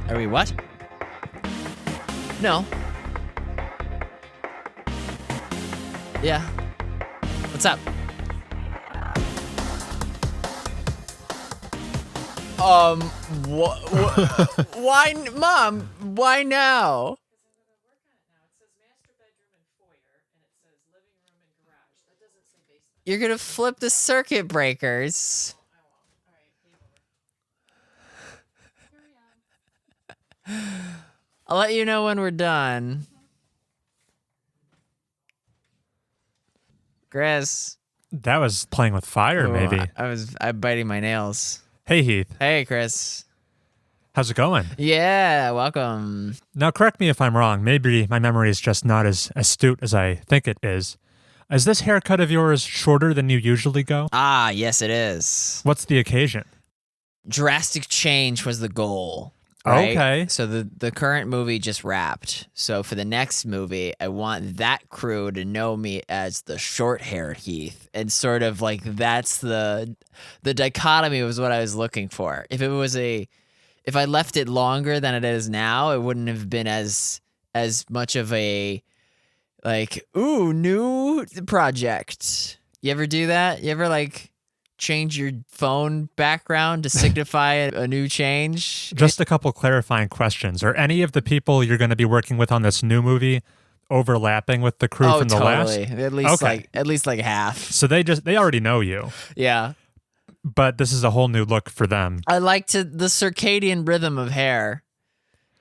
Are we what? No. Yeah. What's up? Why, Mom? Why now? You're gonna flip the circuit breakers. I'll let you know when we're done. Chris. That was playing with fire, maybe. I'm biting my nails. Hey, Heath. Hey, Chris. How's it going? Yeah, welcome. Now, correct me if I'm wrong. Maybe my memory is just not as astute as I think it is. Is this haircut of yours shorter than you usually go? Ah, yes, it is. What's the occasion? Drastic change was the goal. Right? Okay. So the current movie just wrapped. So for the next movie, I want that crew to know me as the short-haired Heath. And sort of like that's the dichotomy was what I was looking for. If I left it longer than it is now, it wouldn't have been as much of a like, ooh, new project. You ever do that? You ever like change your phone background to signify a new change? Just a couple clarifying questions. Are any of the people you're going to be working with on this new movie overlapping with the crew from the last? At least like half. So they already know you. Yeah. But this is a whole new look for them. I like the circadian rhythm of hair.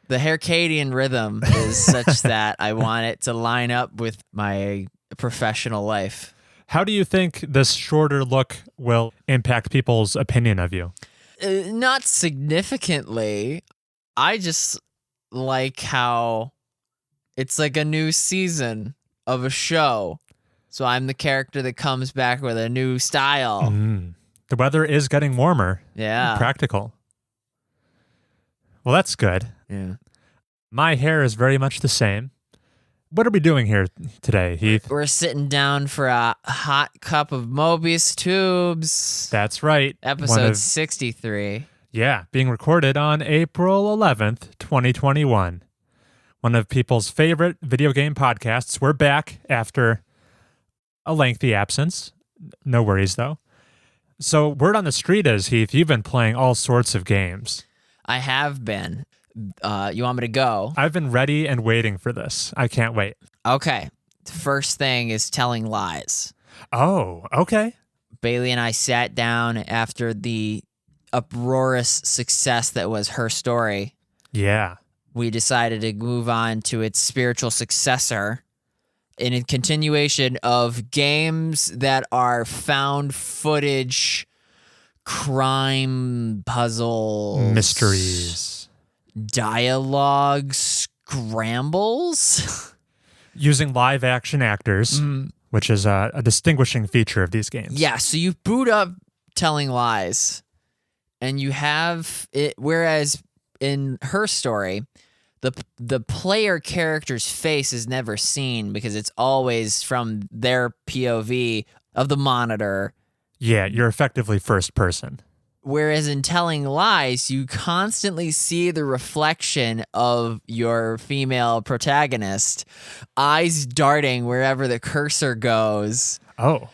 The haircadian rhythm is such that I want it to line up with my professional life. How do you think this shorter look will impact people's opinion of you? Not significantly. I just like how it's like a new season of a show. So I'm the character that comes back with a new style. The weather is getting warmer. Yeah. Practical. Well, that's good. Yeah. My hair is very much the same. What are we doing here today, Heath? We're sitting down for a hot cup of Mobius tubes. That's right. Episode 63. Yeah, being recorded on April 11th, 2021. One of people's favorite video game podcasts. We're back after a lengthy absence. No worries, though. So, word on the street is, Heath, you've been playing all sorts of games. I have been. You want me to go? I've been ready and waiting for this. I can't wait. Okay. The first thing is telling lies. Oh, okay. Bailey and I sat down after the uproarious success that was Her Story. Yeah. We decided to move on to its spiritual successor in a continuation of games that are found footage, crime puzzles, Mysteries. Dialogue scrambles. Using live action actors, which is a distinguishing feature of these games. Yeah, so you boot up Telling Lies, and you have it. Whereas in Her Story, the player character's face is never seen because it's always from their POV of the monitor. Yeah, you're effectively first person. Whereas in Telling Lies, you constantly see the reflection of your female protagonist, eyes darting wherever the cursor goes. Oh.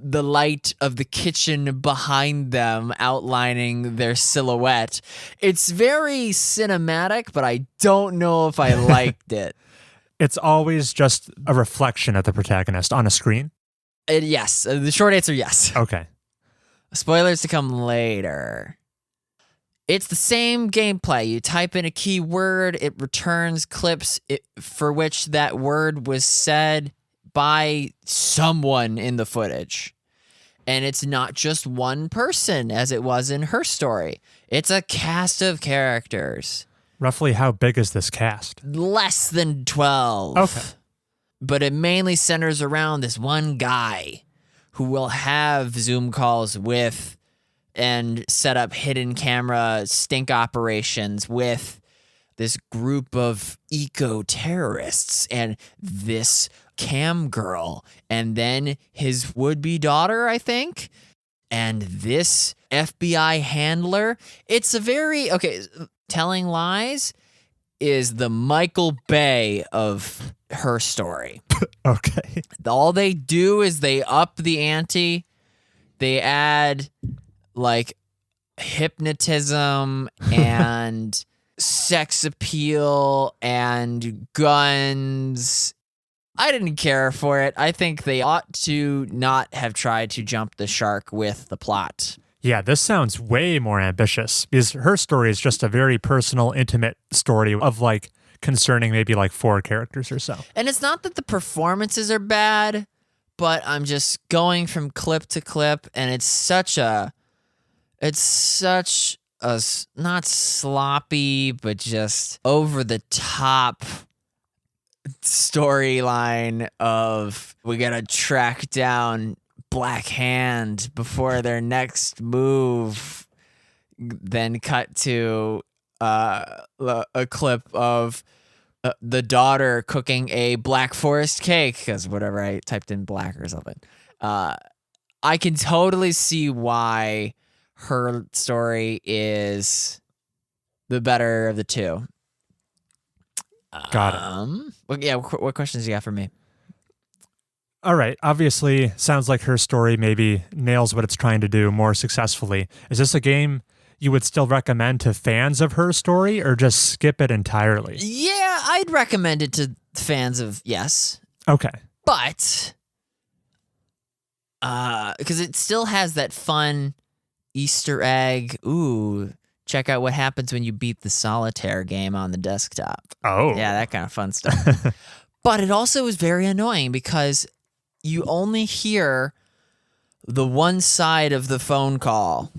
The light of the kitchen behind them outlining their silhouette. It's very cinematic, but I don't know if I liked it. It's always just a reflection of the protagonist on a screen? Yes. The short answer, yes. Okay. Spoilers to come later. It's the same gameplay. You type in a keyword, it returns clips for which that word was said by someone in the footage. And it's not just one person as it was in Her Story. It's a cast of characters. Roughly how big is this cast? Less than 12. Okay. But it mainly centers around this one guy who will have Zoom calls with and set up hidden camera stink operations with this group of eco-terrorists and this cam girl and then his would-be daughter, I think, and this FBI handler. It's a very... Okay, Telling Lies is the Michael Bay of Her Story. Okay. All they do is they up the ante. They add like hypnotism and sex appeal and guns. I didn't care for it. I think they ought to not have tried to jump the shark with the plot. Yeah, this sounds way more ambitious because Her Story is just a very personal, intimate story of like concerning maybe like 4 characters or so. And it's not that the performances are bad, but I'm just going from clip to clip, and it's such a not sloppy, but just over the top storyline of we gotta track down Black Hand before their next move, then cut to a clip of the daughter cooking a Black Forest cake, because whatever, I typed in black or something. I can totally see why Her Story is the better of the two. Got it. Well, yeah, what questions do you got for me? All right. Obviously, sounds like Her Story maybe nails what it's trying to do more successfully. Is this a game you would still recommend to fans of Her Story, or just skip it entirely? Yeah, I'd recommend it to fans of yes. Okay. But because it still has that fun Easter egg. Ooh, check out what happens when you beat the solitaire game on the desktop. Oh. Yeah, that kind of fun stuff. But it also is very annoying because you only hear the one side of the phone call.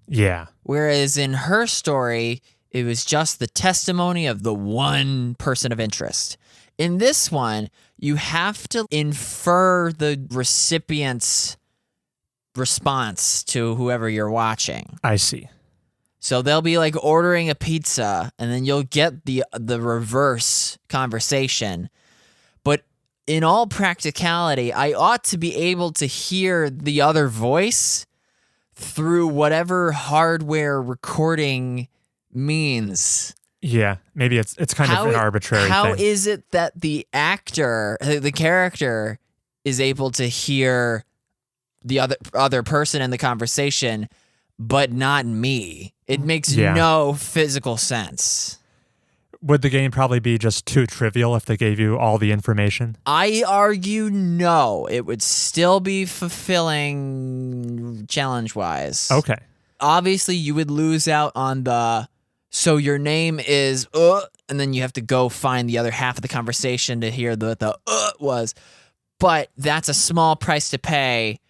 Yeah. Whereas in Her Story, it was just the testimony of the one person of interest. In this one, you have to infer the recipient's response to whoever you're watching. I see. So they'll be like ordering a pizza, and then you'll get the reverse conversation. But in all practicality, I ought to be able to hear the other voice through whatever hardware recording means. Yeah, maybe it's kind of an arbitrary thing. How is it that the actor, the character, is able to hear the other person in the conversation, but not me? It makes no physical sense. Would the game probably be just too trivial if they gave you all the information? I argue no. It would still be fulfilling challenge-wise. Okay. Obviously, you would lose out on the, so your name is, and then you have to go find the other half of the conversation to hear what the was. But that's a small price to pay,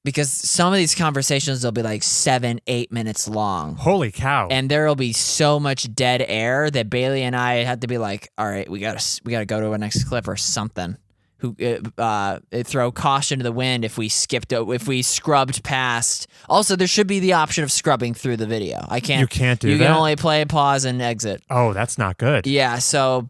because some of these conversations will be like 7-8 minutes long. Holy cow. And there will be so much dead air that Bailey and I had to be like, all right, we gotta go to a next clip or something. Throw caution to the wind if we scrubbed past. Also, there should be the option of scrubbing through the video. You can't do that? You can only play, pause, and exit. Oh, that's not good. Yeah, so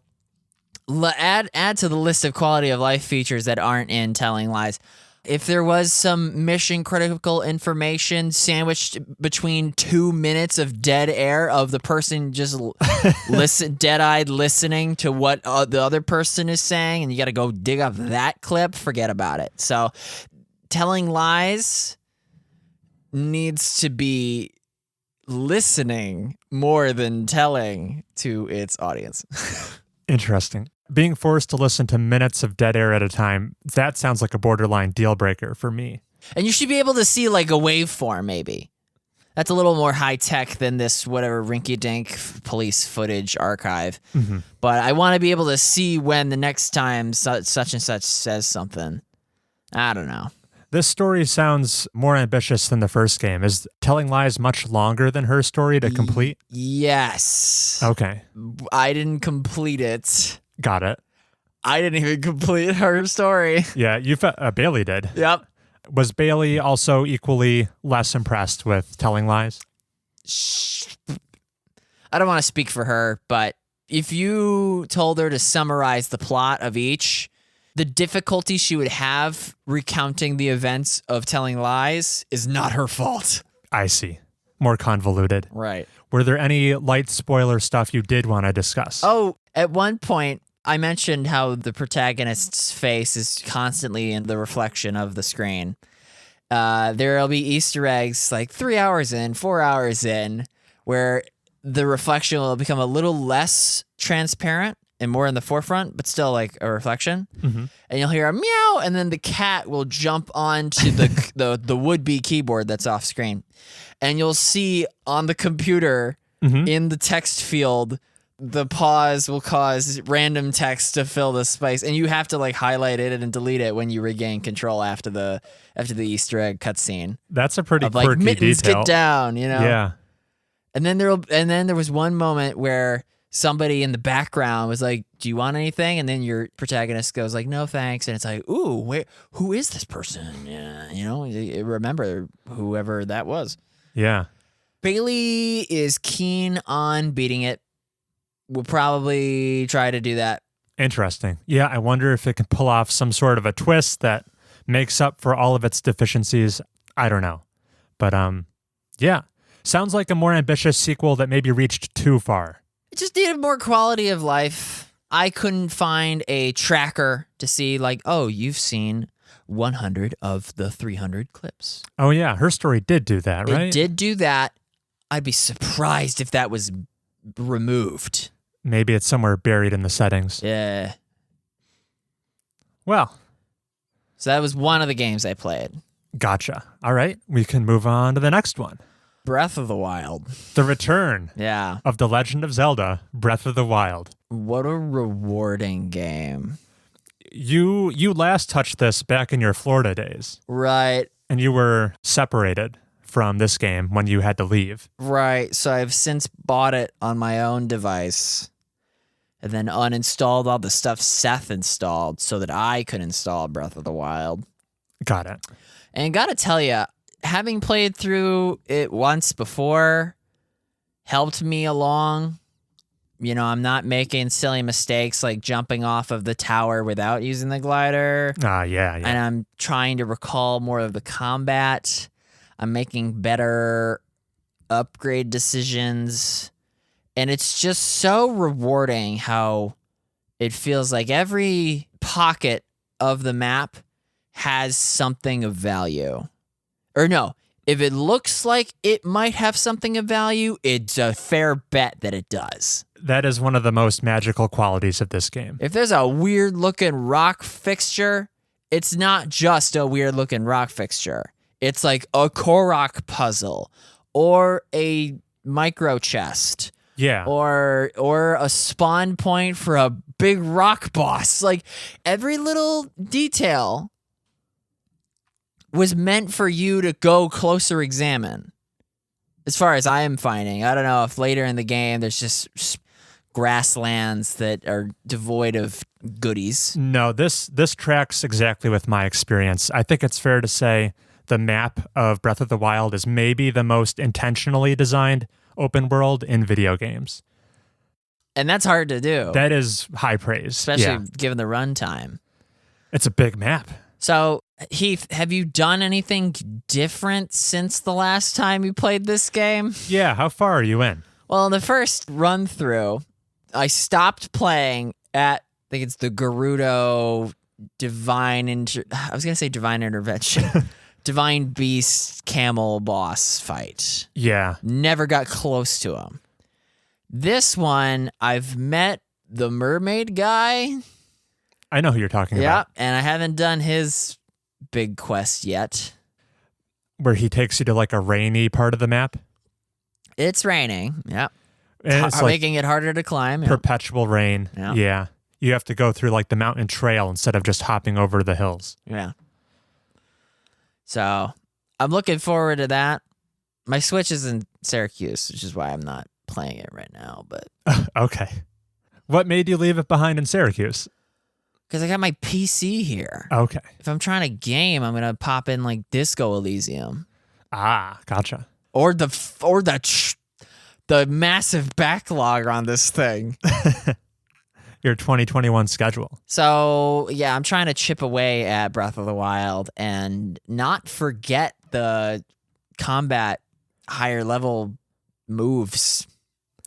add to the list of quality of life features that aren't in Telling Lies. If there was some mission critical information sandwiched between 2 minutes of dead air of the person just dead-eyed listening to what the other person is saying, and you got to go dig up that clip, forget about it. So Telling Lies needs to be listening more than telling to its audience. Interesting. Being forced to listen to minutes of dead air at a time, that sounds like a borderline deal breaker for me. And you should be able to see like a waveform, maybe. That's a little more high tech than this whatever rinky-dink police footage archive. Mm-hmm. But I want to be able to see when the next time such and such says something. I don't know. This story sounds more ambitious than the first game. Is Telling Lies much longer than Her Story to complete? Yes. Okay. I didn't complete it. Got it. I didn't even complete Her Story. Yeah, Bailey did. Yep. Was Bailey also equally less impressed with Telling Lies? I don't want to speak for her, but if you told her to summarize the plot of each, the difficulty she would have recounting the events of Telling Lies is not her fault. I see. more convoluted. Right. Were there any light spoiler stuff you did want to discuss? Oh, at one point, I mentioned how the protagonist's face is constantly in the reflection of the screen. There'll be Easter eggs like 3 hours in, 4 hours in, where the reflection will become a little less transparent and more in the forefront, but still like a reflection. Mm-hmm. And you'll hear a meow, and then the cat will jump onto the would-be keyboard that's off screen. And you'll see on the computer in the text field, the pause will cause random text to fill the space, and you have to like highlight it and delete it when you regain control after the Easter egg cutscene. That's a pretty Like quirky mittens, detail. get down, you know. Yeah. And then there was one moment where somebody in the background was like, "Do you want anything?" And then your protagonist goes like, "No, thanks." And it's like, "Ooh, wait, who is this person?" Yeah, you know, remember whoever that was. Yeah. Bailey is keen on beating it. We'll probably try to do that. Interesting. Yeah, I wonder if it can pull off some sort of a twist that makes up for all of its deficiencies. I don't know. But yeah. Sounds like a more ambitious sequel that maybe reached too far. It just needed more quality of life. I couldn't find a tracker to see like, oh, you've seen 100 of the 300 clips. Oh yeah, her story did do that, right? It did do that. I'd be surprised if that was removed. Maybe it's somewhere buried in the settings. Yeah. Well. So that was one of the games I played. Gotcha. All right, we can move on to the next one. Breath of the Wild. The return Yeah. of The Legend of Zelda, Breath of the Wild. What a rewarding game. You last touched this back in your Florida days. Right. And you were separated from this game when you had to leave. Right. So I've since bought it on my own device and then uninstalled all the stuff Seth installed so that I could install Breath of the Wild. Got it. And gotta tell you, having played through it once before helped me along. You know, I'm not making silly mistakes like jumping off of the tower without using the glider. Yeah. And I'm trying to recall more of the combat. I'm making better upgrade decisions. And it's just so rewarding how it feels like every pocket of the map has something of value. Or no, if it looks like it might have something of value, it's a fair bet that it does. That is one of the most magical qualities of this game. If there's a weird looking rock fixture, it's not just a weird looking rock fixture. It's like a Korok puzzle or a micro chest. Yeah. Or a spawn point for a big rock boss. Like every little detail was meant for you to go closer examine. As far as I am finding, I don't know if later in the game there's just grasslands that are devoid of goodies. No, this tracks exactly with my experience. I think it's fair to say the map of Breath of the Wild is maybe the most intentionally designed open world in video games. And that's hard to do. That is high praise. Especially given the runtime. It's a big map. So, Heath, have you done anything different since the last time you played this game? Yeah, how far are you in? Well, in the first run through, I stopped playing at, I think it's the Gerudo Divine Intervention. Divine Beast Camel boss fight. Yeah. Never got close to him. This one, I've met the mermaid guy. I know who you're talking Yeah, about. and I haven't done his big quest yet. Where he takes you to like a rainy part of the map. It's raining. Yep. And it's like making it harder to climb. Yep. perpetual rain. Yeah. Yeah. You have to go through like the mountain trail instead of just hopping over the hills. Yeah. So I'm looking forward to that. My Switch is in Syracuse, which is why I'm not playing it right now. But Okay. What made you leave it behind in Syracuse? because I got my PC here. Okay. If I'm trying to game, I'm gonna pop in like Disco Elysium Ah, gotcha. or the massive backlog on this thing. Your 2021 schedule. So yeah, I'm trying to chip away at Breath of the Wild and not forget the combat higher level moves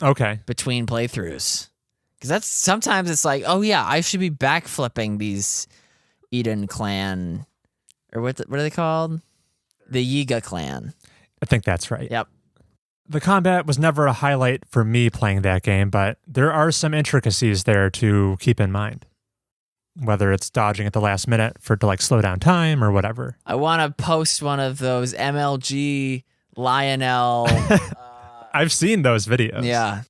Okay. between playthroughs. Because that's sometimes it's like, oh yeah, I should be backflipping these Eden clan, or what are they called? The Yiga clan. I think that's right. Yep. The combat was never a highlight for me playing that game, but there are some intricacies there to keep in mind. Whether it's dodging at the last minute to like slow down time or whatever. I want to post one of those MLG Lionel. I've seen those videos. Yeah.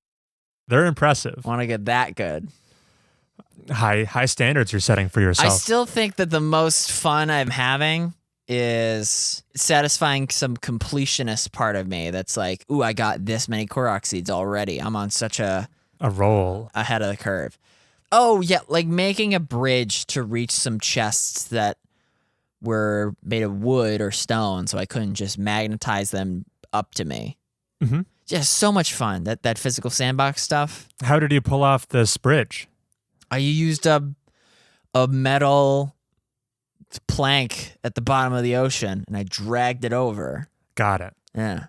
They're impressive. Want to get that good. High standards you're setting for yourself. I still think that the most fun I'm having is satisfying some completionist part of me that's like, ooh, I got this many Korok seeds already. I'm on such a roll ahead of the curve. Oh, yeah, like making a bridge to reach some chests that were made of wood or stone, so I couldn't just magnetize them up to me. Mm-hmm. Yeah, so much fun, that physical sandbox stuff. How did you pull off this bridge? I used a metal plank at the bottom of the ocean, and I dragged it over. Got it. Yeah.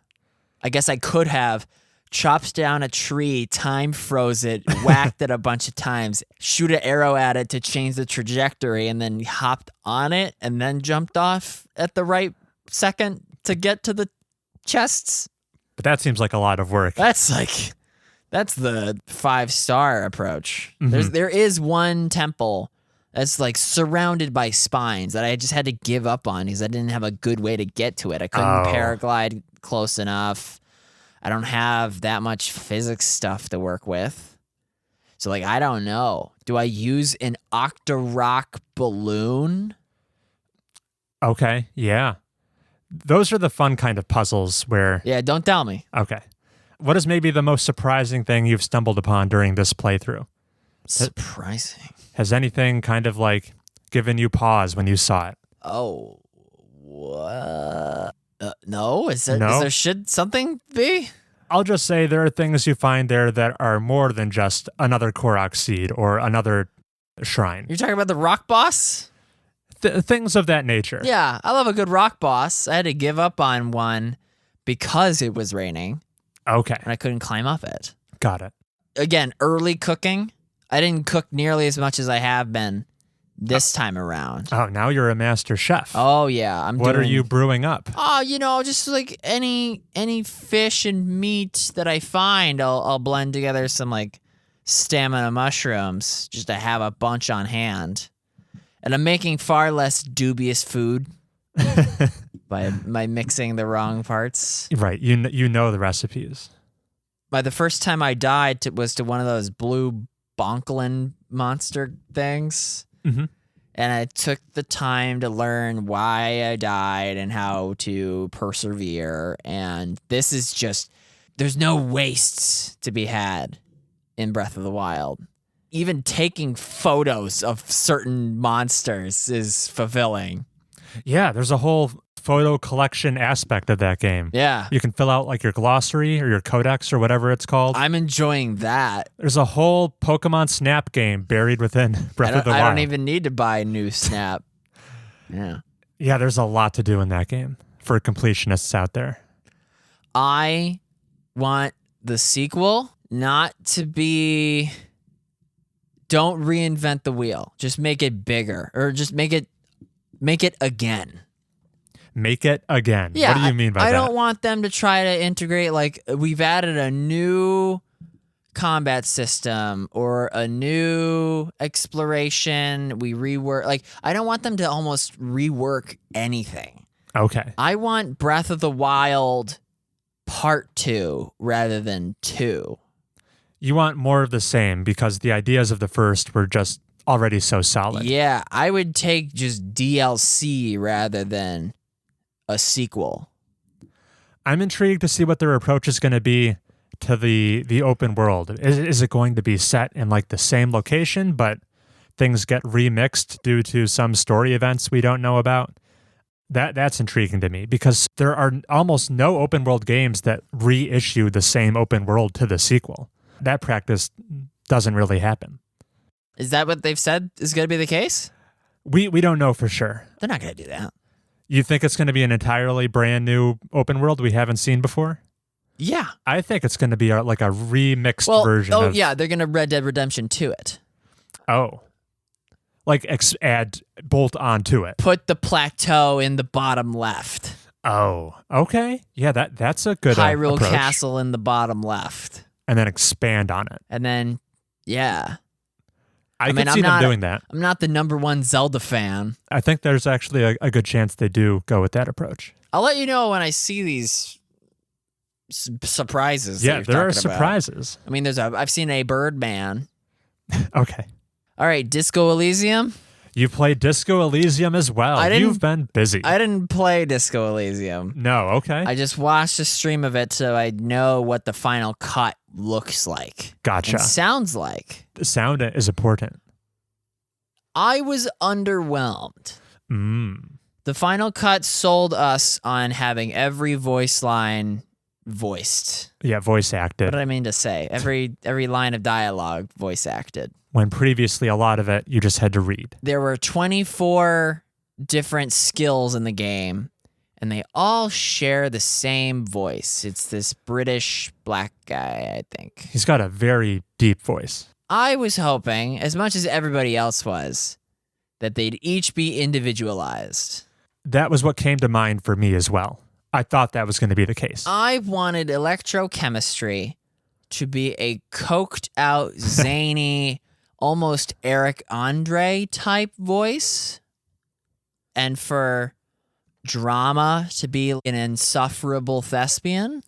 I guess I could have chopped down a tree, time froze it, whacked it a bunch of times, shoot an arrow at it to change the trajectory, and then hopped on it, and then jumped off at the right second to get to the chests. But that seems like a lot of work. That's the 5-star approach. Mm-hmm. There is one temple that's like surrounded by spines that I just had to give up on because I didn't have a good way to get to it. I couldn't paraglide close enough. I don't have that much physics stuff to work with. So, like, I don't know. Do I use an Octorock balloon? Okay, yeah. Those are the fun kind of puzzles where... Yeah, don't tell me. Okay. What is maybe the most surprising thing you've stumbled upon during this playthrough? Surprising. Has anything kind of like given you pause when you saw it? Oh, what? No? Is there, No? is there should something be? I'll just say there are things you find there that are more than just another Korok seed or another shrine. You're talking about the rock boss? Things of that nature. Yeah, I love a good rock boss. I had to give up on one because it was raining Okay. and I couldn't climb up it. Got it. Again, early cooking. I didn't cook nearly as much as I have been this time around. Oh, now you're a master chef. Oh yeah, What are you brewing up? Oh, just like any fish and meat that I find, I'll blend together some like stamina mushrooms just to have a bunch on hand. And I'm making far less dubious food by mixing the wrong parts. Right. You know the recipes. By the first time I died was to one of those blue bonklin monster things. Mm-hmm. And I took the time to learn why I died and how to persevere. And this is just, there's no wastes to be had in Breath of the Wild. Even taking photos of certain monsters is fulfilling. Yeah, there's a whole photo collection aspect of that game. Yeah. You can fill out like your glossary or your codex or whatever it's called. I'm enjoying that. There's a whole Pokemon Snap game buried within Breath of the Wild. I don't even need to buy a new Snap. Yeah. Yeah, there's a lot to do in that game for completionists out there. I want the sequel not to be... Don't reinvent the wheel. Just make it bigger. Or just make it again. Make it again. Yeah, What do you mean by that? I don't want them to try to integrate, like, we've added a new combat system or a new exploration. We rework. Like, I don't want them to almost rework anything. Okay. I want Breath of the Wild Part 2 rather than 2. You want more of the same because the ideas of the first were just already so solid. Yeah, I would take just DLC rather than a sequel. I'm intrigued to see what their approach is going to be to the open world. Is it going to be set in like the same location, but things get remixed due to some story events we don't know about? That's intriguing to me because there are almost no open world games that reissue the same open world to the sequel. That practice doesn't really happen. Is that what they've said is going to be the case? We don't know for sure. They're not going to do that. You think it's going to be an entirely brand new open world we haven't seen before? Yeah. I think it's going to be like a remixed version. Oh, yeah, they're going to Red Dead Redemption to it. Oh. Like add bolt onto it. Put the plateau in the bottom left. Oh, okay. Yeah, that's a good Hyrule approach. Castle in the bottom left. And then expand on it. And then, yeah. I can see them doing that. I'm not the number one Zelda fan. I think there's actually a good chance they do go with that approach. I'll let you know when I see these surprises. Yeah, there are surprises. I mean, I've seen a Birdman. Okay. All right, Disco Elysium. You played Disco Elysium as well. You've been busy. I didn't play Disco Elysium. No, okay. I just watched a stream of it so I know what the final cut looks like. Gotcha. And sounds like. The sound is important. I was underwhelmed. The final cut sold us on having every voice line voiced. Yeah, voice acted. What did I mean to say? Every line of dialogue voice acted. When previously a lot of it you just had to read. There were 24 different skills in the game, and they all share the same voice. It's this British black guy, I think. He's got a very deep voice. I was hoping, as much as everybody else was, that they'd each be individualized. That was what came to mind for me as well. I thought that was going to be the case. I wanted electrochemistry to be a coked out, zany, almost Eric Andre type voice, and for drama to be an insufferable thespian.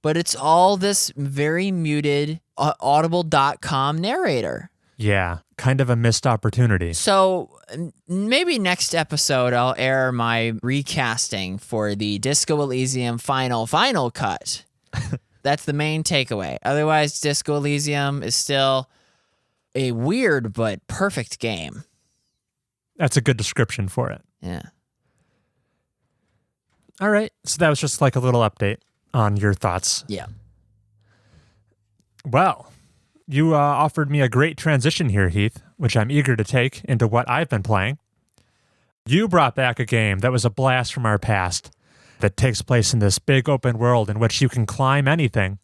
But it's all this very muted audible.com narrator. Yeah, kind of a missed opportunity. So maybe next episode I'll air my recasting for the Disco Elysium final cut. That's the main takeaway. Otherwise, Disco Elysium is still a weird but perfect game. That's a good description for it. Yeah. All right. So that was just like a little update on your thoughts. Yeah. Well, you offered me a great transition here, Heath, which I'm eager to take into what I've been playing. You brought back a game that was a blast from our past that takes place in this big open world in which you can climb anything.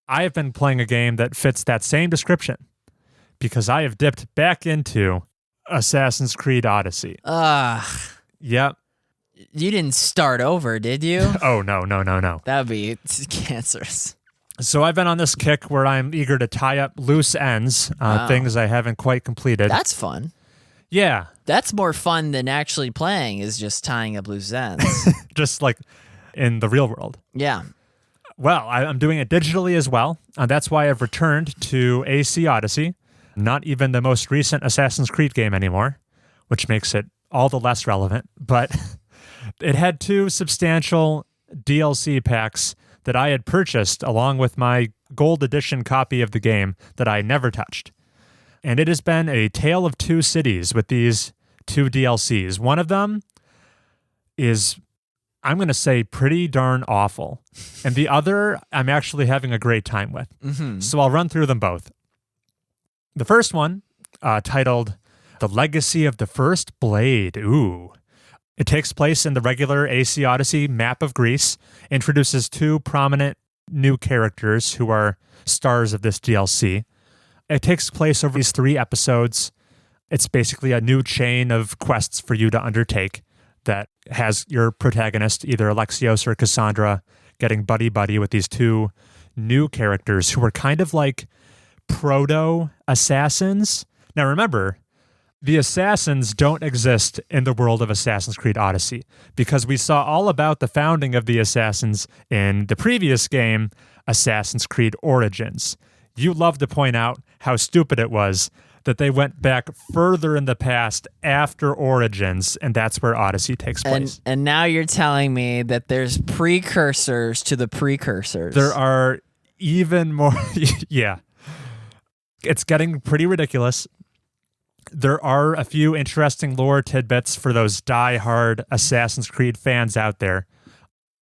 I have been playing a game that fits that same description because I have dipped back into Assassin's Creed Odyssey. Yep. You didn't start over, did you? Oh, no. That would be cancerous. So I've been on this kick where I'm eager to tie up loose ends, things I haven't quite completed. That's fun. Yeah. That's more fun than actually playing, is just tying up loose ends. Just like in the real world. Yeah. Well, I'm doing it digitally as well. That's why I've returned to AC Odyssey, not even the most recent Assassin's Creed game anymore, which makes it all the less relevant. But it had 2 substantial DLC packs that I had purchased along with my gold edition copy of the game that I never touched. And it has been a tale of 2 cities with these 2 DLCs. One of them is, I'm going to say, pretty darn awful. And the other, I'm actually having a great time with. Mm-hmm. So I'll run through them both. The first one, titled The Legacy of the First Blade. Ooh. It takes place in the regular AC Odyssey map of Greece, introduces 2 prominent new characters who are stars of this DLC. It takes place over these 3 episodes. It's basically a new chain of quests for you to undertake that has your protagonist, either Alexios or Cassandra, getting buddy-buddy with these 2 new characters who are kind of like proto-assassins. Now remember, the assassins don't exist in the world of Assassin's Creed Odyssey because we saw all about the founding of the assassins in the previous game, Assassin's Creed Origins. You love to point out how stupid it was that they went back further in the past after Origins, and that's where Odyssey takes place. And now you're telling me that there's precursors to the precursors. There are even more. Yeah. It's getting pretty ridiculous. There are a few interesting lore tidbits for those die-hard Assassin's Creed fans out there,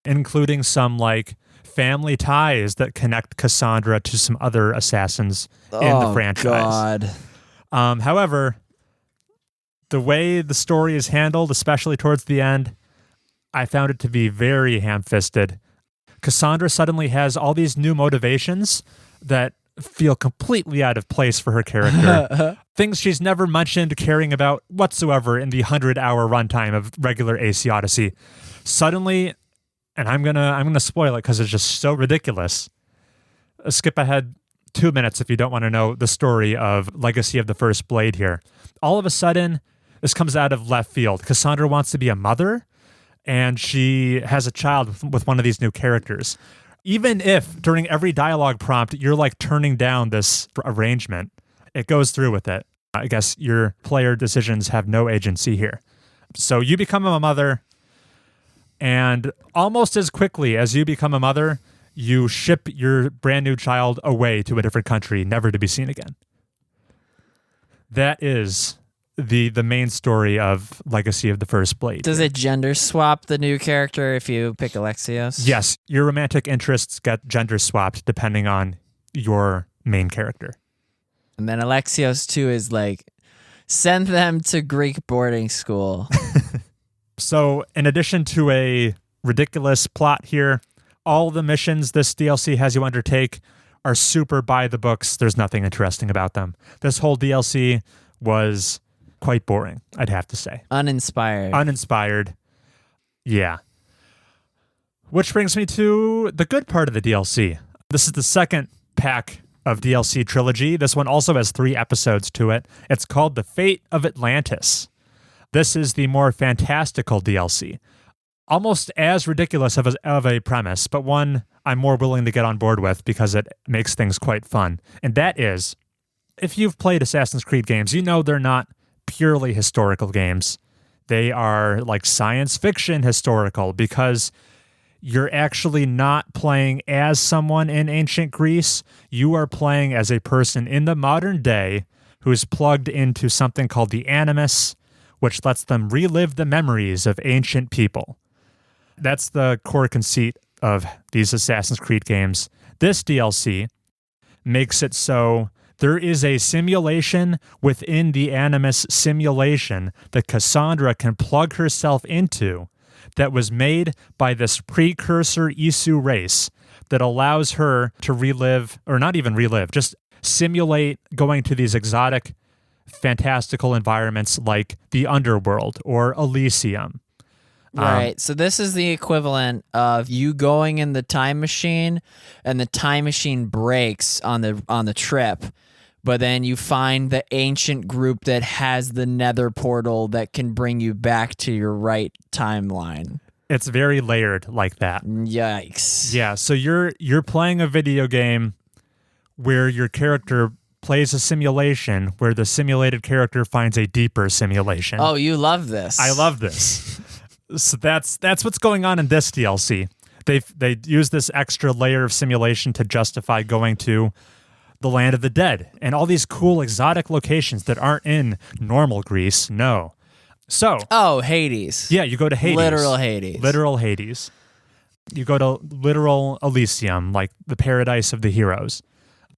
including some like family ties that connect Cassandra to some other assassins in the franchise. God. However, the way the story is handled, especially towards the end, I found it to be very ham-fisted. Cassandra suddenly has all these new motivations that feel completely out of place for her character. Things she's never mentioned caring about whatsoever in the 100-hour runtime of regular AC Odyssey. Suddenly, and I'm gonna spoil it because it's just so ridiculous. Skip ahead 2 minutes if you don't want to know the story of Legacy of the First Blade here. All of a sudden, this comes out of left field. Cassandra wants to be a mother, and she has a child with one of these new characters. Even if during every dialogue prompt, you're like turning down this arrangement, it goes through with it. I guess your player decisions have no agency here. So you become a mother, and almost as quickly as you become a mother, you ship your brand new child away to a different country, never to be seen again. That is the main story of Legacy of the First Blade. Does it gender swap the new character if you pick Alexios? Yes, your romantic interests get gender swapped depending on your main character. And then Alexios 2 is like, send them to Greek boarding school. So in addition to a ridiculous plot here, all the missions this DLC has you undertake are super by the books. There's nothing interesting about them. This whole DLC was quite boring, I'd have to say. Uninspired. Yeah. Which brings me to the good part of the DLC. This is the second pack of DLC trilogy. This one also has 3 episodes to it. It's called The Fate of Atlantis. This is the more fantastical DLC. Almost as ridiculous of a premise, but one I'm more willing to get on board with because it makes things quite fun. And that is, if you've played Assassin's Creed games, you know they're not purely historical games. They are like science fiction historical because you're actually not playing as someone in ancient Greece. You are playing as a person in the modern day who is plugged into something called the Animus, which lets them relive the memories of ancient people. That's the core conceit of these Assassin's Creed games. This DLC makes it so there is a simulation within the Animus simulation that Cassandra can plug herself into that was made by this precursor Isu race that allows her to relive, or not even relive, just simulate going to these exotic, fantastical environments like the Underworld or Elysium. Right. So this is the equivalent of you going in the time machine and the time machine breaks on the trip, but then you find the ancient group that has the nether portal that can bring you back to your right timeline. It's very layered like that. Yikes. Yeah, so you're playing a video game where your character plays a simulation where the simulated character finds a deeper simulation. Oh, you love this. I love this. So that's what's going on in this DLC. They use this extra layer of simulation to justify going to the land of the dead and all these cool exotic locations that aren't in normal Greece. No. So. Oh, Hades. Yeah, you go to Hades. Literal Hades. Literal Hades. You go to literal Elysium, like the paradise of the heroes.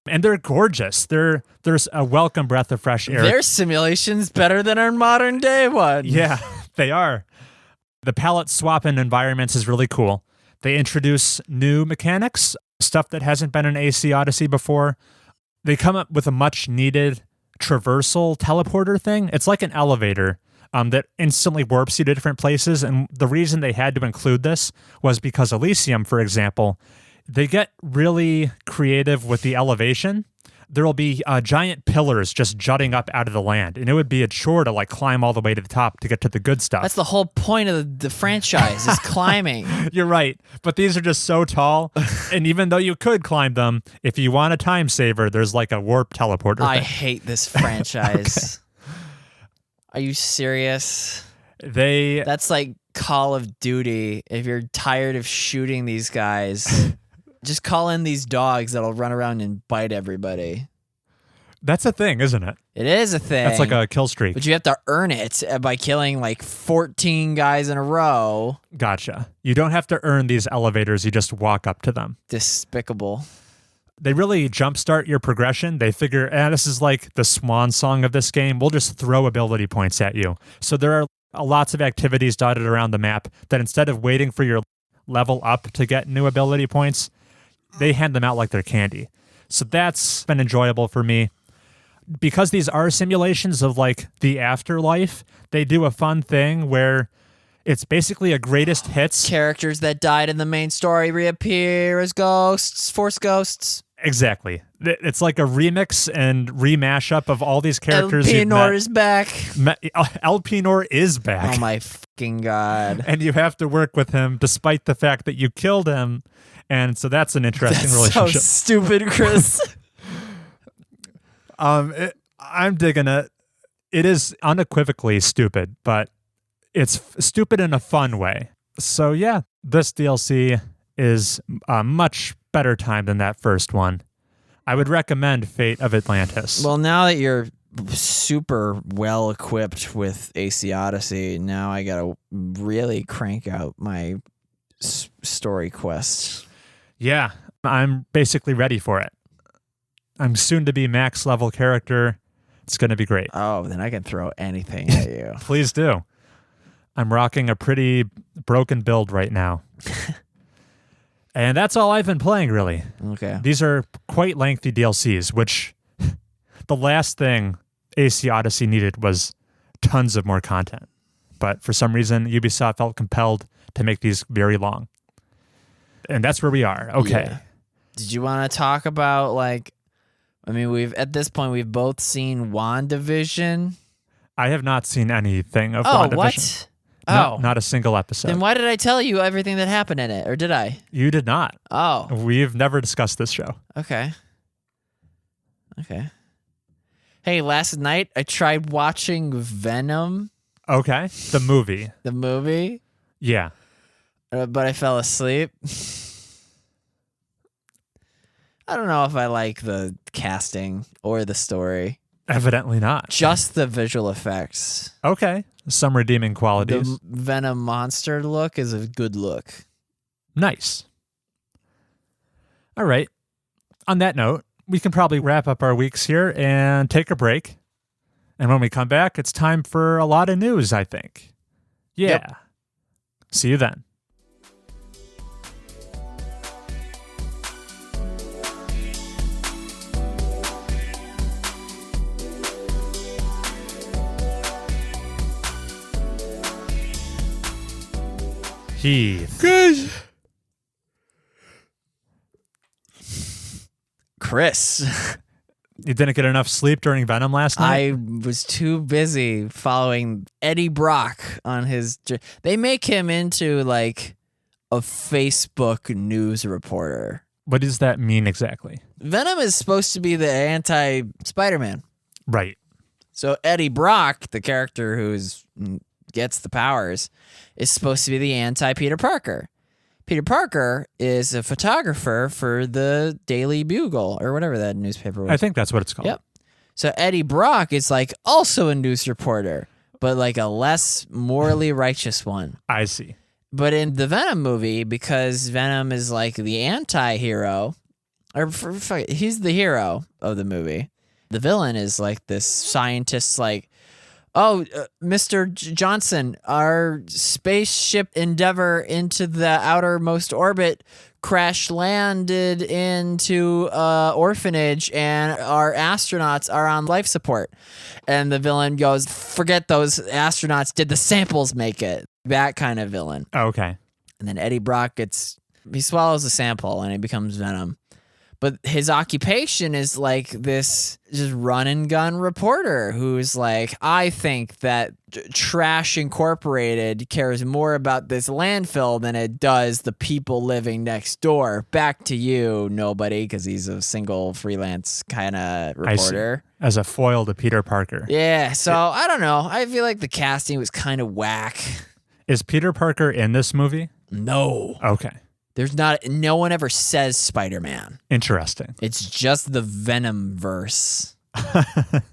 And they're gorgeous. There's a welcome breath of fresh air. Their simulation's better than our modern day one. Yeah, they are. The palette swap in environments is really cool. They introduce new mechanics, stuff that hasn't been in AC Odyssey before. They come up with a much needed traversal teleporter thing. It's like an elevator that instantly warps you to different places. And the reason they had to include this was because Elysium, for example, they get really creative with the elevation. There will be giant pillars just jutting up out of the land, and it would be a chore to like climb all the way to the top to get to the good stuff. That's the whole point of the franchise is climbing. You're right, but these are just so tall, and even though you could climb them, if you want a time saver, there's like a warp teleporter I thing. hate this franchise. Okay. Are you serious? That's like Call of Duty. If you're tired of shooting these guys, just call in these dogs that'll run around and bite everybody. That's a thing, isn't it? It is a thing. That's like a kill streak. But you have to earn it by killing like 14 guys in a row. Gotcha. You don't have to earn these elevators. You just walk up to them. Despicable. They really jumpstart your progression. They figure, this is like the swan song of this game. We'll just throw ability points at you. So there are lots of activities dotted around the map that instead of waiting for your level up to get new ability points, they hand them out like they're candy. So that's been enjoyable for me. Because these are simulations of like the afterlife, they do a fun thing where it's basically a greatest hits. Characters that died in the main story reappear as ghosts, force ghosts. Exactly. It's like a remix and remashup of all these characters. Elpenor is back. Elpenor is back. Oh my fucking God. And you have to work with him despite the fact that you killed him. And so that's an interesting relationship. So stupid, Chris. I'm digging it. It is unequivocally stupid, but it's stupid in a fun way. So yeah, this DLC is a much better time than that first one. I would recommend Fate of Atlantis. Well, now that you're super well equipped with AC Odyssey, now I gotta really crank out my story quest. Yeah, I'm basically ready for it. I'm soon to be max level character. It's going to be great. Oh, then I can throw anything at you. Please do. I'm rocking a pretty broken build right now. And that's all I've been playing, really. Okay. These are quite lengthy DLCs, which the last thing AC Odyssey needed was tons of more content. But for some reason, Ubisoft felt compelled to make these very long. And that's where we are. Okay. Yeah. Did you want to talk about, like, I mean, at this point, we've both seen WandaVision. I have not seen anything of WandaVision. What? Not a single episode. Then why did I tell you everything that happened in it? Or did I? You did not. Oh. We've never discussed this show. Okay. Hey, last night I tried watching Venom. Okay. The movie. The movie. Yeah. But I fell asleep. I don't know if I like the casting or the story. Evidently not. Just the visual effects. Okay. Some redeeming qualities. The Venom monster look is a good look. Nice. All right. On that note, we can probably wrap up our weeks here and take a break. And when we come back, it's time for a lot of news, I think. Yeah. Yep. See you then. Heath. Good. Chris. You didn't get enough sleep during Venom last night? I was too busy following Eddie Brock on his... They make him into like a Facebook news reporter. What does that mean exactly? Venom is supposed to be the anti-Spider-Man. Right. So Eddie Brock, the character who's gets the powers, is supposed to be the anti-Peter Parker. Peter Parker is a photographer for the Daily Bugle or whatever that newspaper was. I think that's what it's called. Yep. So Eddie Brock is like also a news reporter, but like a less morally righteous one. I see. But in the Venom movie, because Venom is like the anti-hero, he's the hero of the movie. The villain is like this scientist, like, oh, Mr. Johnson, our spaceship Endeavor into the outermost orbit crash landed into orphanage and our astronauts are on life support. And the villain goes, forget those astronauts, did the samples make it? That kind of villain. Okay. And then Eddie Brock he swallows a sample and he becomes Venom. But his occupation is like this just run and gun reporter who's like, I think that Trash Incorporated cares more about this landfill than it does the people living next door. Back to you, nobody, because he's a single freelance kind of reporter. As a foil to Peter Parker. Yeah, so I don't know. I feel like the casting was kind of whack. Is Peter Parker in this movie? No. Okay. No one ever says Spider-Man. Interesting. It's just the Venom verse. But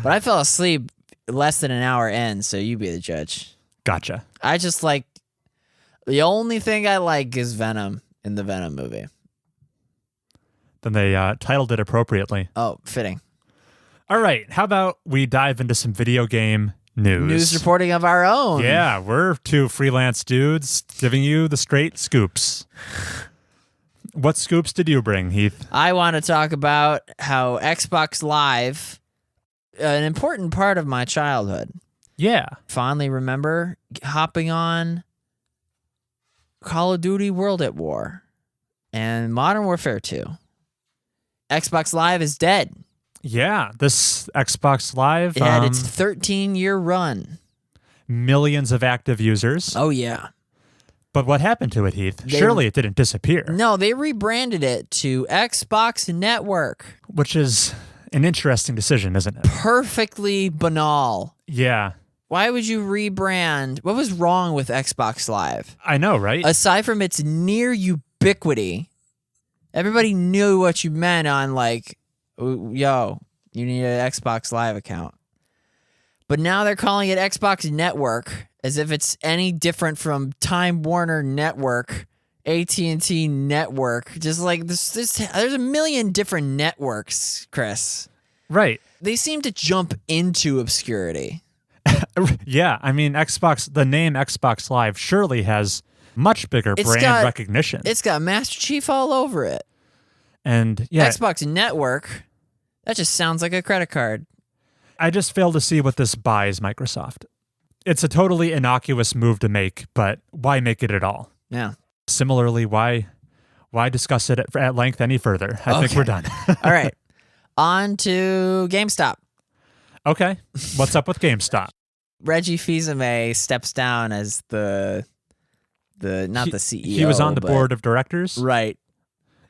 I fell asleep less than an hour in, so you be the judge. Gotcha. I just like, the only thing I like is Venom in the Venom movie. Then they titled it appropriately. Oh, fitting. All right. How about we dive into some video game news reporting of our own. Yeah, we're two freelance dudes giving you the straight scoops. What scoops did you bring, Heath? I want to talk about how Xbox Live, an important part of my childhood. Yeah. Fondly remember hopping on Call of Duty World at War and Modern Warfare 2. Xbox Live is dead. Yeah, this Xbox Live It had its 13-year run. Millions of active users. Oh, yeah. But what happened to it, Heath? Surely it didn't disappear. No, they rebranded it to Xbox Network. Which is an interesting decision, isn't it? Perfectly banal. Yeah. Why would you rebrand? What was wrong with Xbox Live? I know, right? Aside from its near ubiquity, everybody knew what you meant on like, yo, you need an Xbox Live account. But now they're calling it Xbox Network as if it's any different from Time Warner Network, AT&T Network. Just like there's a million different networks, Chris. Right. They seem to jump into obscurity. Yeah, I mean, the name Xbox Live surely has much bigger brand recognition. It's got Master Chief all over it. And yeah, Xbox Network, that just sounds like a credit card. I just fail to see what this buys Microsoft. It's a totally innocuous move to make, but why make it at all? Yeah. Similarly, why discuss it at length any further? I think we're done. All right. On to GameStop. Okay. What's up with GameStop? Reggie Fils-Aimé steps down as the CEO. He was on the board of directors? Right.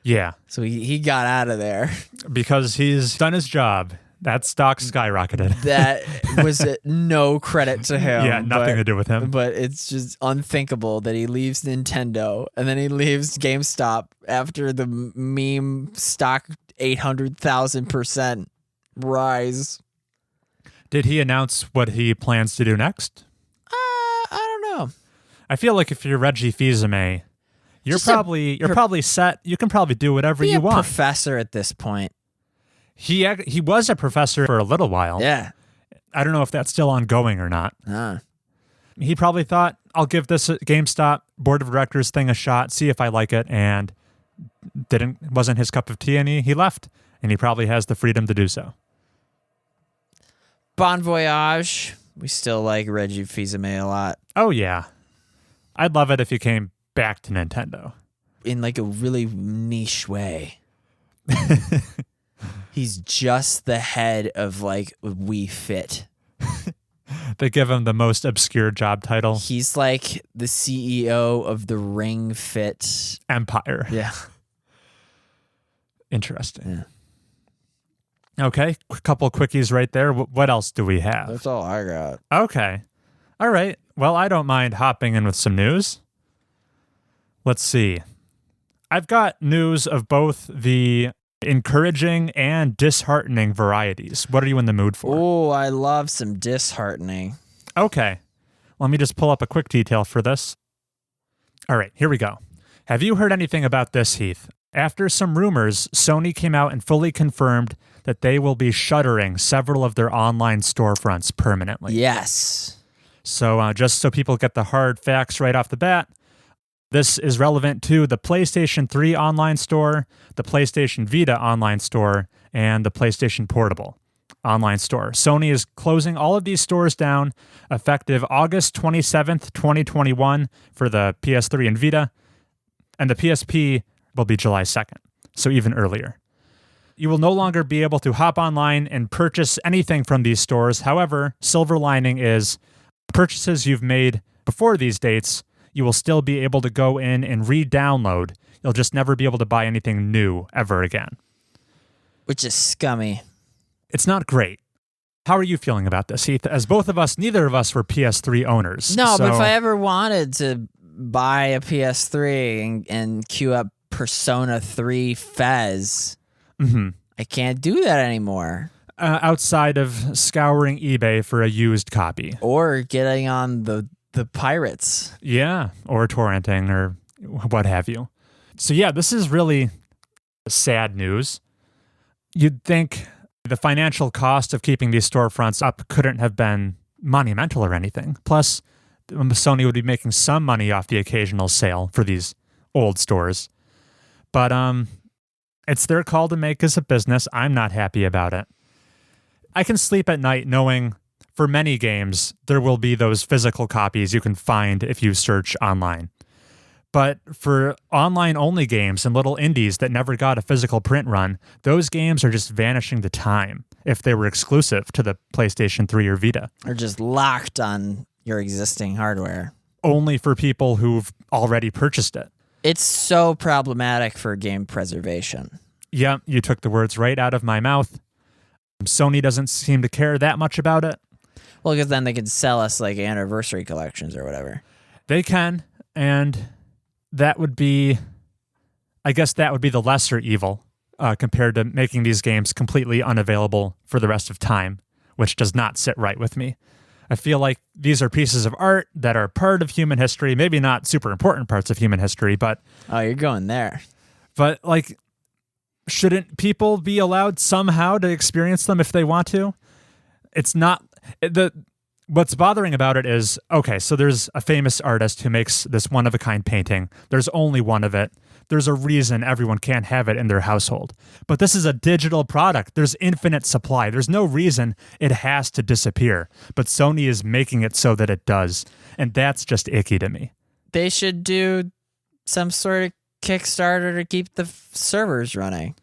Yeah. So he got out of there. Because he's done his job. That stock skyrocketed. That was no credit to him. Yeah, nothing to do with him. But it's just unthinkable that he leaves Nintendo and then he leaves GameStop after the meme stock 800,000% rise. Did he announce what he plans to do next? I don't know. I feel like if you're Reggie Fils-Aimé, you're probably set. You can probably do whatever you want. Professor at this point. He was a professor for a little while. Yeah. I don't know if that's still ongoing or not. He probably thought, I'll give this GameStop board of directors thing a shot, see if I like it, and wasn't his cup of tea, and he left. And he probably has the freedom to do so. Bon voyage. We still like Reggie Fils-Aimé a lot. Oh, yeah. I'd love it if he came back to Nintendo. In like a really niche way. He's just the head of like Wii Fit. They give him the most obscure job title. He's like the CEO of the Ring Fit Empire. Yeah. Interesting. Yeah. Okay, a couple quickies right there. What else do we have? That's all I got. Okay. All right. Well, I don't mind hopping in with some news. Let's see. I've got news of both the encouraging and disheartening varieties. What are you in the mood for? Oh, I love some disheartening. Okay. Let me just pull up a quick detail for this. All right, here we go. Have you heard anything about this, Heath? After some rumors, Sony came out and fully confirmed that they will be shuttering several of their online storefronts permanently. Yes. So just so people get the hard facts right off the bat, this is relevant to the PlayStation 3 online store, the PlayStation Vita online store, and the PlayStation Portable online store. Sony is closing all of these stores down effective August 27th, 2021 for the PS3 and Vita, and the PSP will be July 2nd, so even earlier. You will no longer be able to hop online and purchase anything from these stores. However, silver lining is purchases you've made before these dates, you will still be able to go in and re-download. You'll just never be able to buy anything new ever again. Which is scummy. It's not great. How are you feeling about this, Heath? As neither of us were PS3 owners. No, but if I ever wanted to buy a PS3 and queue up Persona 3 Fez, I can't do that anymore. Outside of scouring eBay for a used copy. Or getting on the pirates. Yeah, or torrenting or what have you. So yeah, this is really sad news. You'd think the financial cost of keeping these storefronts up couldn't have been monumental or anything. Plus, Sony would be making some money off the occasional sale for these old stores. But it's their call to make as a business. I'm not happy about it. I can sleep at night knowing for many games, there will be those physical copies you can find if you search online. But for online-only games and little indies that never got a physical print run, those games are just vanishing to time if they were exclusive to the PlayStation 3 or Vita. Or just locked on your existing hardware. Only for people who've already purchased it. It's so problematic for game preservation. Yeah, you took the words right out of my mouth. Sony doesn't seem to care that much about it. Well, because then they can sell us like anniversary collections or whatever. They can, and that would be, I guess that would be the lesser evil compared to making these games completely unavailable for the rest of time, which does not sit right with me. I feel like these are pieces of art that are part of human history, maybe not super important parts of human history, but... Oh, you're going there. But, like, shouldn't people be allowed somehow to experience them if they want to? It's not... What's bothering about it is, okay, so there's a famous artist who makes this one-of-a-kind painting. There's only one of it. There's a reason everyone can't have it in their household. But this is a digital product. There's infinite supply. There's no reason it has to disappear. But Sony is making it so that it does. And that's just icky to me. They should do some sort of Kickstarter to keep the servers running.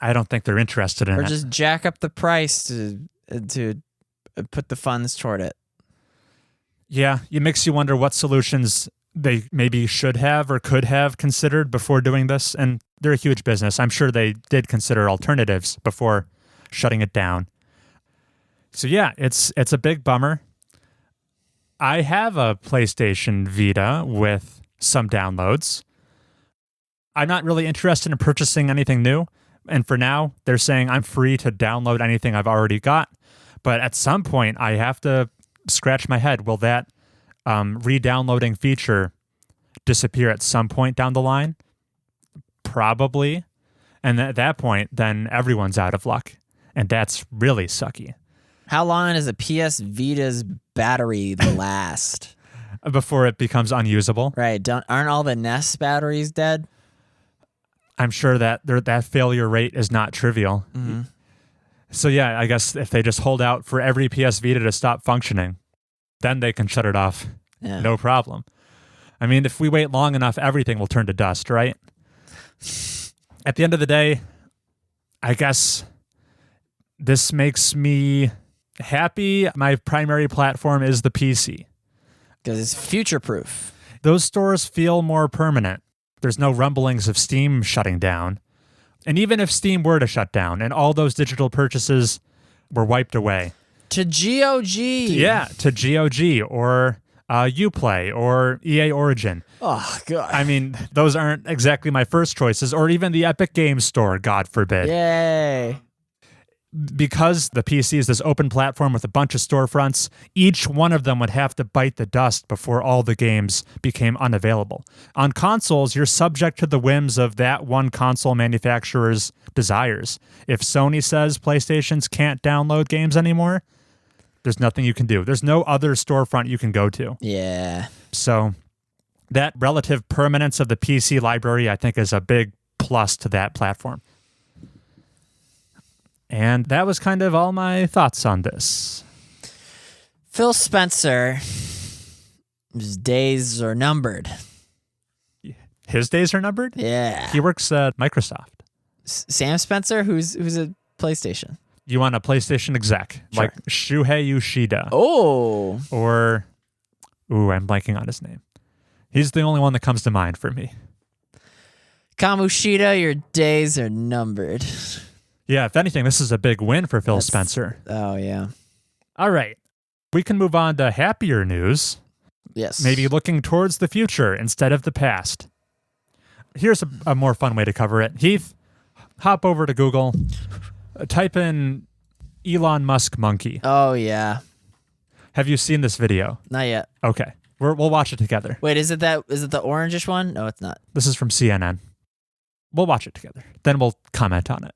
I don't think they're interested in it. Or just jack up the price to put the funds toward it. Yeah, it makes you wonder what solutions they maybe should have or could have considered before doing this. And they're a huge business. I'm sure they did consider alternatives before shutting it down. So yeah, it's a big bummer. I have a PlayStation Vita with some downloads. I'm not really interested in purchasing anything new. And for now, they're saying I'm free to download anything I've already got. But at some point, I have to scratch my head. Will that re-downloading feature disappear at some point down the line? Probably. And at that point, then everyone's out of luck. And that's really sucky. How long does a PS Vita's battery last? Before it becomes unusable. Right. Aren't all the NES batteries dead? I'm sure that that failure rate is not trivial. Mm-hmm. So yeah, I guess if they just hold out for every PS Vita to stop functioning, then they can shut it off. Yeah. No problem. I mean, if we wait long enough, everything will turn to dust, right? At the end of the day, I guess this makes me happy. My primary platform is the PC. Because it's future-proof. Those stores feel more permanent. There's no rumblings of Steam shutting down. And even if Steam were to shut down and all those digital purchases were wiped away. To GOG. Yeah, to GOG or Uplay or EA Origin. Oh, God. I mean, those aren't exactly my first choices, or even the Epic Games Store, God forbid. Yay. Because the PC is this open platform with a bunch of storefronts, each one of them would have to bite the dust before all the games became unavailable. On consoles, you're subject to the whims of that one console manufacturer's desires. If Sony says PlayStations can't download games anymore, there's nothing you can do. There's no other storefront you can go to. Yeah. So that relative permanence of the PC library, I think, is a big plus to that platform. And that was kind of all my thoughts on this. Phil Spencer, his days are numbered. His days are numbered? Yeah. He works at Microsoft. Sam Spencer, who's a PlayStation. You want a PlayStation exec, Sure. like Shuhei Yoshida. Oh. Or, I'm blanking on his name. He's the only one that comes to mind for me. Kamushida, your days are numbered. Yeah, if anything, this is a big win for Phil Spencer. Oh, yeah. All right. We can move on to happier news. Yes. Maybe looking towards the future instead of the past. Here's a more fun way to cover it. Heath, hop over to Google, type in Elon Musk monkey. Oh, yeah. Have you seen this video? Not yet. Okay. We'll watch it together. Wait, is it the orangish one? No, it's not. This is from CNN. We'll watch it together. Then we'll comment on it.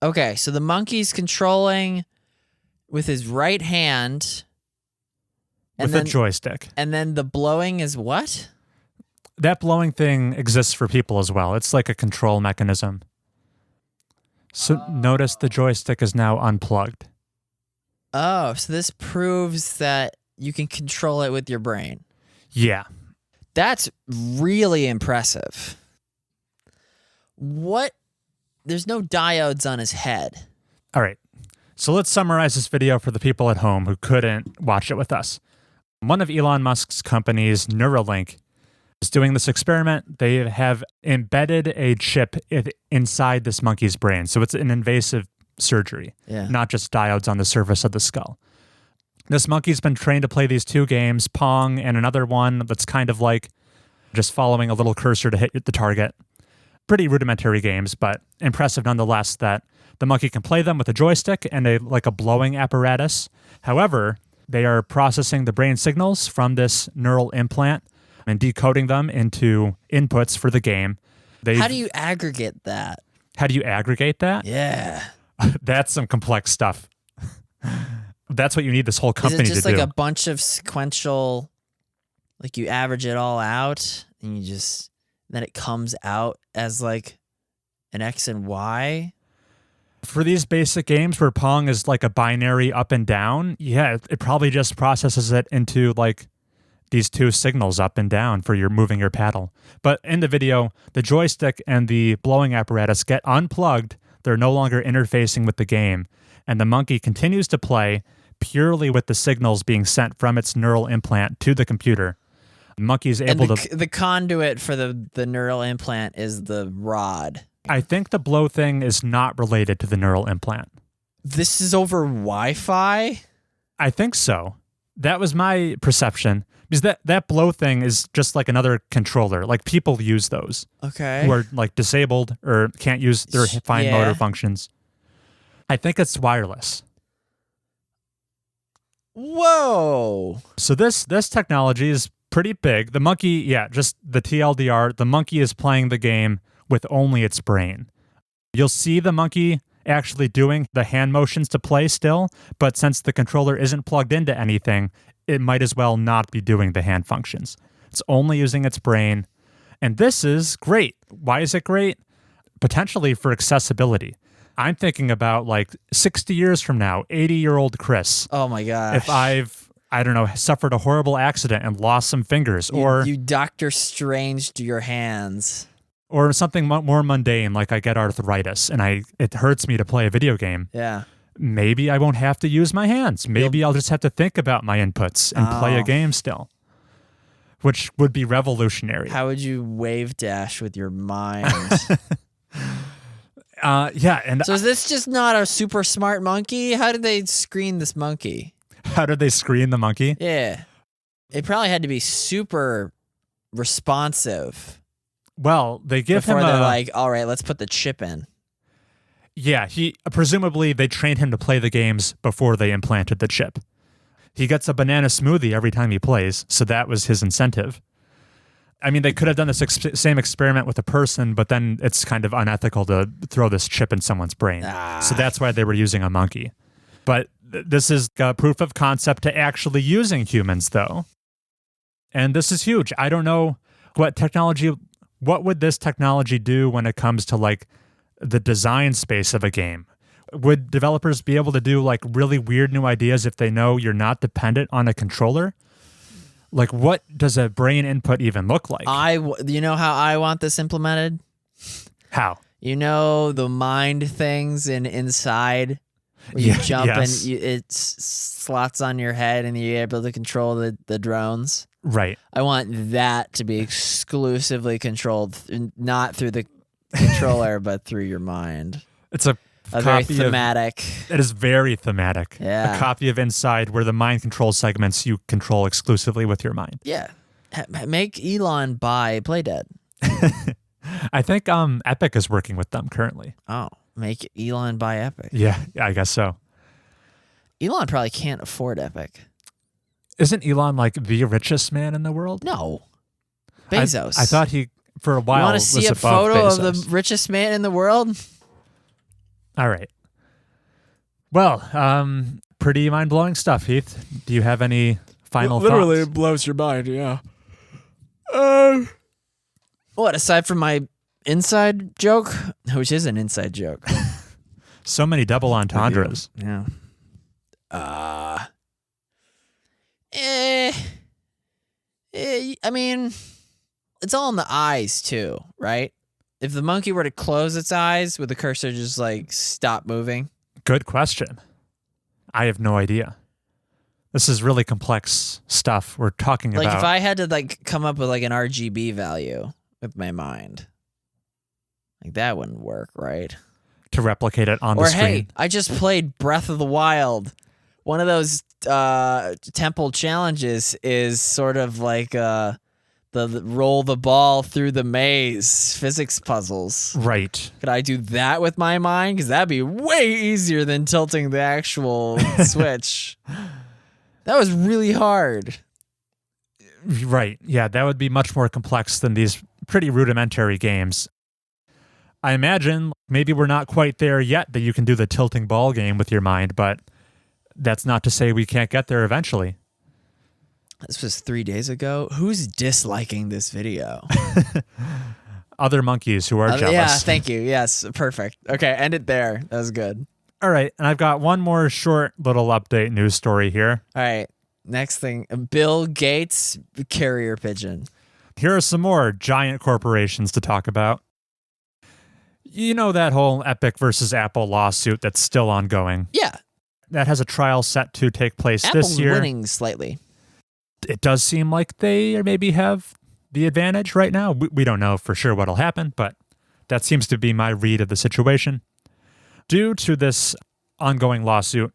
Okay, so the monkey's controlling with his right hand with a joystick. And then the blowing is what? That blowing thing exists for people as well. It's like a control mechanism. So notice the joystick is now unplugged. Oh, so this proves that you can control it with your brain. Yeah. That's really impressive. What? There's no diodes on his head. All right. So let's summarize this video for the people at home who couldn't watch it with us. One of Elon Musk's companies, Neuralink, is doing this experiment. They have embedded a chip inside this monkey's brain. So it's an invasive surgery, not just diodes on the surface of the skull. This monkey's been trained to play these two games, Pong and another one that's kind of like just following a little cursor to hit the target. Pretty rudimentary games, but impressive nonetheless that the monkey can play them with a joystick and a blowing apparatus. However, they are processing the brain signals from this neural implant and decoding them into inputs for the game. How do you aggregate that? How do you aggregate that? Yeah. That's some complex stuff. That's what you need this whole company to do. Is it just like a bunch of sequential, like you average it all out and then it comes out as like an X and Y? For these basic games where Pong is like a binary up and down, it probably just processes it into like these two signals up and down for your moving your paddle. But in the video, the joystick and the blowing apparatus get unplugged. They're no longer interfacing with the game. And the monkey continues to play purely with the signals being sent from its neural implant to the computer. The monkey's able to... The conduit for the neural implant is the rod. I think the blow thing is not related to the neural implant. This is over Wi-Fi? I think so. That was my perception. Because that blow thing is just like another controller. Like people use those. Okay. Who are like disabled or can't use their fine motor functions. I think it's wireless. Whoa. So this technology is pretty big. The monkey, just the TLDR, the monkey is playing the game with only its brain. You'll see the monkey actually doing the hand motions to play still, but since the controller isn't plugged into anything, it might as well not be doing the hand functions. It's only using its brain. And this is great. Why is it great? Potentially for accessibility. I'm thinking about like 60 years from now, 80-year-old Chris. Oh my gosh. If I've, suffered a horrible accident and lost some fingers, or you Doctor Stranged your hands. Or something more mundane, like I get arthritis and it hurts me to play a video game. Yeah. Maybe I won't have to use my hands. Maybe I'll just have to think about my inputs and play a game still, which would be revolutionary. How would you wave dash with your mind? And so is this just not a super smart monkey? How did they screen this monkey? How did they screen the monkey? Yeah. It probably had to be super responsive. Well, they give before him they're like, all right, let's put the chip in. Yeah, presumably they trained him to play the games before they implanted the chip. He gets a banana smoothie every time he plays, so that was his incentive. I mean, they could have done this same experiment with a person, but then it's kind of unethical to throw this chip in someone's brain. So that's why they were using a monkey. But this is a proof of concept to actually using humans, though. And this is huge. I don't know what would this technology do when it comes to like the design space of a game? Would developers be able to do like really weird new ideas if they know you're not dependent on a controller? Like, what does a brain input even look like? You know how I want this implemented? How? You know the mind things inside where you jump and it slots on your head and you're able to control the drones? Right. I want that to be exclusively controlled, not through the controller, but through your mind. It's a very thematic. It is very thematic. Yeah. A copy of Inside where the mind control segments you control exclusively with your mind. Yeah. Make Elon buy Playdead. I think Epic is working with them currently. Oh, make Elon buy Epic. Yeah, I guess so. Elon probably can't afford Epic. Isn't Elon like the richest man in the world? No. Bezos. I thought he, for a while, you want to see a photo of the richest man in the world? All right. Well, pretty mind-blowing stuff, Heath. Do you have any final literally thoughts. it blows your mind. Yeah. What aside from my inside joke, which is an inside joke? So many double entendres. Yeah. I mean, it's all in the eyes too, right? If the monkey were to close its eyes, would the cursor just like stop moving? Good question. I have no idea. This is really complex stuff we're talking about. Like if I had to like come up with like an RGB value with my mind, like that wouldn't work, right? To replicate it on the Or screen. hey, I just played Breath of the Wild. One of those temple challenges is sort of like the roll the ball through the maze physics puzzles. Right. Could I do that with my mind? Because that'd be way easier than tilting the actual switch. That was really hard. Right. Yeah, that would be much more complex than these pretty rudimentary games. I imagine maybe we're not quite there yet that you can do the tilting ball game with your mind, but that's not to say we can't get there eventually. This was 3 days ago. Who's disliking this video? Other monkeys who are jealous. Yeah, thank you. Yes, perfect. Okay, end it there. That was good. All right, and I've got one more short little update news story here. All right, next thing. Bill Gates, carrier pigeon. Here are some more giant corporations to talk about. You know that whole Epic versus Apple lawsuit that's still ongoing? Yeah. That has a trial set to take place Apple's this year. winning slightly. It does seem like they maybe have the advantage right now. We don't know for sure what'll happen, but that seems to be my read of the situation. Due to this ongoing lawsuit,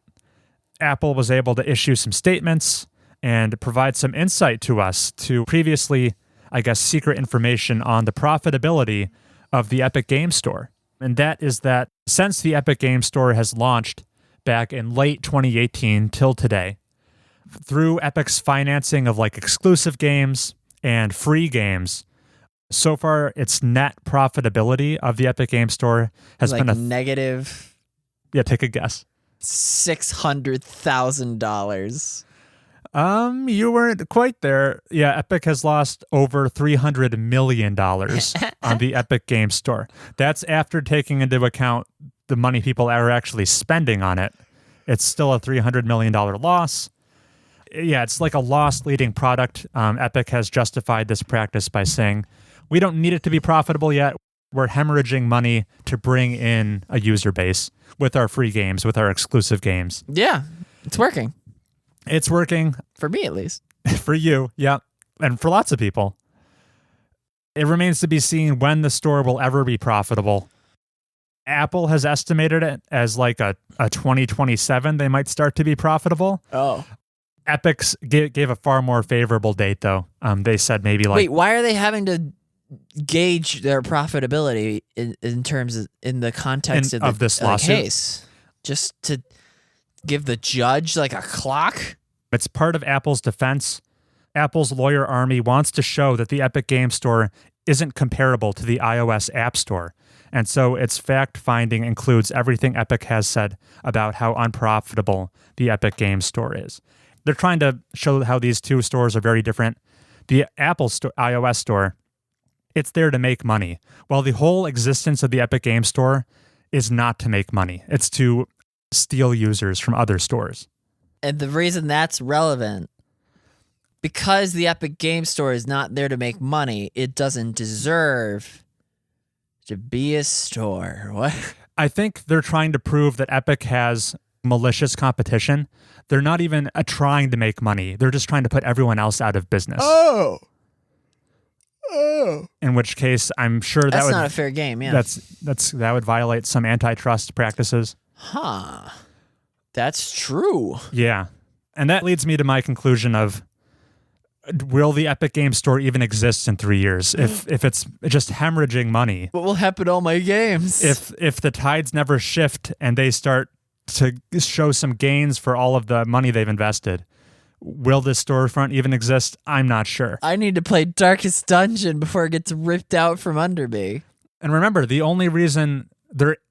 Apple was able to issue some statements and provide some insight to us to previously, I guess, secret information on the profitability of the Epic Game Store. And that is that since the Epic Game Store has launched back in late 2018 till today, through Epic's financing of like exclusive games and free games, so far its net profitability of the Epic Game Store has like been negative. Yeah, take a guess. $600,000. You weren't quite there. Yeah, Epic has lost over $300 million on the Epic Game Store. That's after taking into account the money people are actually spending on it. It's still a $300 million loss. Yeah, it's like a loss-leading product. Epic has justified this practice by saying, we don't need it to be profitable yet. We're hemorrhaging money to bring in a user base with our free games, with our exclusive games. Yeah, it's working. It's working. For me, at least. For you, yeah. And for lots of people. It remains to be seen when the store will ever be profitable. Apple has estimated it as like a 2027 they might start to be profitable. Oh. Epic's gave a far more favorable date, though. They said maybe like... Wait, why are they having to gauge their profitability in terms of, in the context of this lawsuit? Case? Just to give the judge like a clock? It's part of Apple's defense. Apple's lawyer army wants to show that the Epic Game Store isn't comparable to the iOS App Store. And so its fact-finding includes everything Epic has said about how unprofitable the Epic Game Store is. They're trying to show how these two stores are very different. The Apple iOS Store, it's there to make money, while the whole existence of the Epic Game Store is not to make money. It's to steal users from other stores. And the reason that's relevant, because the Epic Game Store is not there to make money, it doesn't deserve to be a store. What? I think they're trying to prove that Epic has malicious competition. They're not even trying to make money. They're just trying to put everyone else out of business. Oh. In which case, I'm sure That's that would not a fair game, yeah. that would violate some antitrust practices. Huh. That's true. Yeah. And that leads me to my conclusion of, will the Epic Game Store even exist in 3 years if it's just hemorrhaging money? What will happen to all my games? If the tides never shift and they start to show some gains for all of the money they've invested, will this storefront even exist? I'm not sure. I need to play Darkest Dungeon before it gets ripped out from under me. And remember, the only reason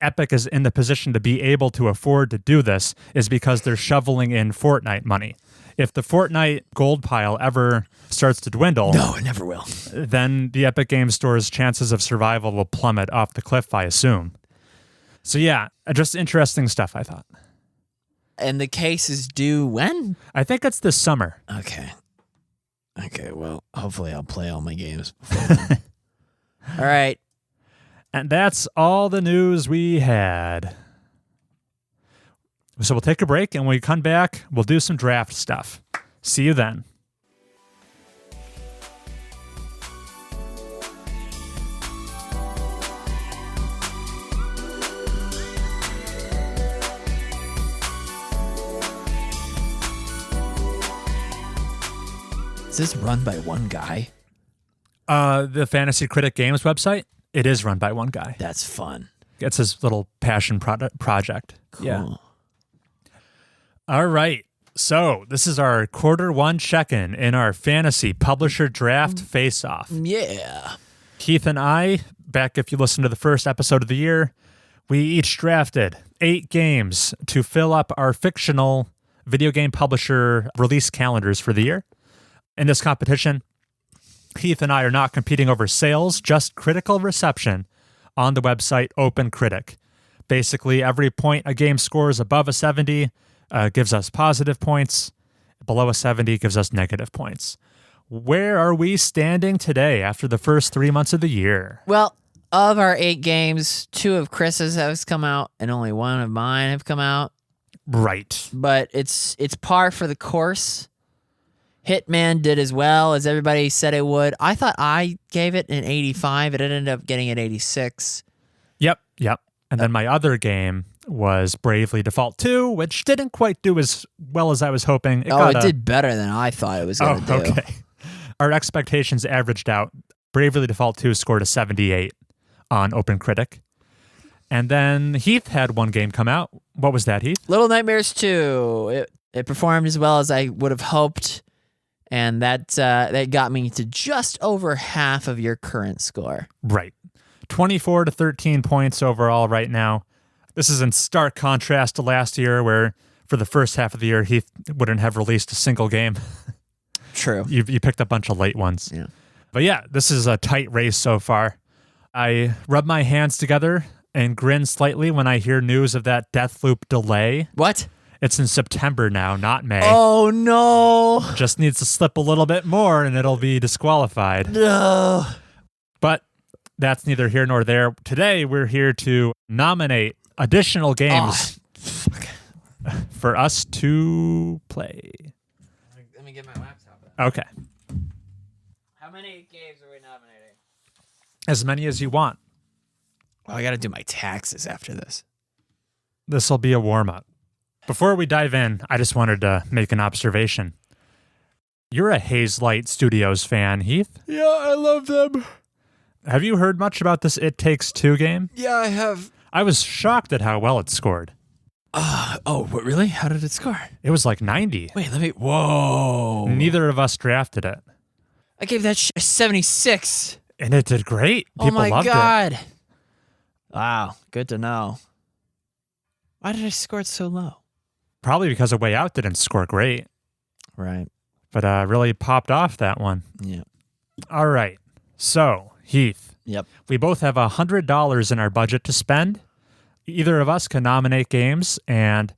Epic is in the position to be able to afford to do this is because they're shoveling in Fortnite money. If the Fortnite gold pile ever starts to dwindle, No, it never will. then the Epic Games Store's chances of survival will plummet off the cliff, I assume. So yeah, just interesting stuff, I thought. And the case is due when? I think it's this summer. Okay, well, hopefully I'll play all my games before then. All right. And that's all the news we had. So we'll take a break, and when we come back, we'll do some draft stuff. See you then. Is this run by one guy? The Fantasy Critic Games website, it is run by one guy. That's fun. It's his little passion project. Cool. Yeah. All right. So this is our Q1 check-in in our fantasy publisher draft face-off. Yeah. Heath and I, back if you listen to the first episode of the year, we each drafted 8 games to fill up our fictional video game publisher release calendars for the year. In this competition, Heath and I are not competing over sales, just critical reception on the website OpenCritic. Basically, every point a game scores above a 70 gives us positive points. Below a 70 gives us negative points. Where are we standing today after the first 3 months of the year? Well, of our 8 games, 2 of Chris's have come out and only 1 of mine have come out. Right. But it's par for the course. Hitman did as well as everybody said it would. I thought I gave it an 85. It ended up getting an 86. Yep. And then my other game was Bravely Default 2, which didn't quite do as well as I was hoping. It did better than I thought it was going to do. Okay. Our expectations averaged out. Bravely Default 2 scored a 78 on OpenCritic. And then Heath had one game come out. What was that, Heath? Little Nightmares 2. It performed as well as I would have hoped. And that got me to just over half of your current score. Right. 24 to 13 points overall right now. This is in stark contrast to last year where for the first half of the year, Heath wouldn't have released a single game. True. You picked a bunch of late ones. Yeah. But yeah, this is a tight race so far. I rub my hands together and grin slightly when I hear news of that Deathloop delay. What? It's in September now, not May. Oh, no. Just needs to slip a little bit more and it'll be disqualified. No. But that's neither here nor there. Today, we're here to nominate additional games for us to play. Let me get my laptop out. Okay. How many games are we nominating? As many as you want. Well, I got to do my taxes after this. This will be a warm-up. Before we dive in, I just wanted to make an observation. You're a Hazelight Studios fan, Heath. Yeah, I love them. Have you heard much about this It Takes Two game? Yeah, I have. I was shocked at how well it scored. What, really? How did it score? It was like 90. Wait, whoa. Neither of us drafted it. I gave that a 76. And it did great. People oh my loved God. it. Wow, good to know. Why did I score it so low? Probably because A Way Out didn't score great. Right. But really popped off that one. Yeah. All right. So, Heath. Yep. We both have $100 in our budget to spend. Either of us can nominate games, and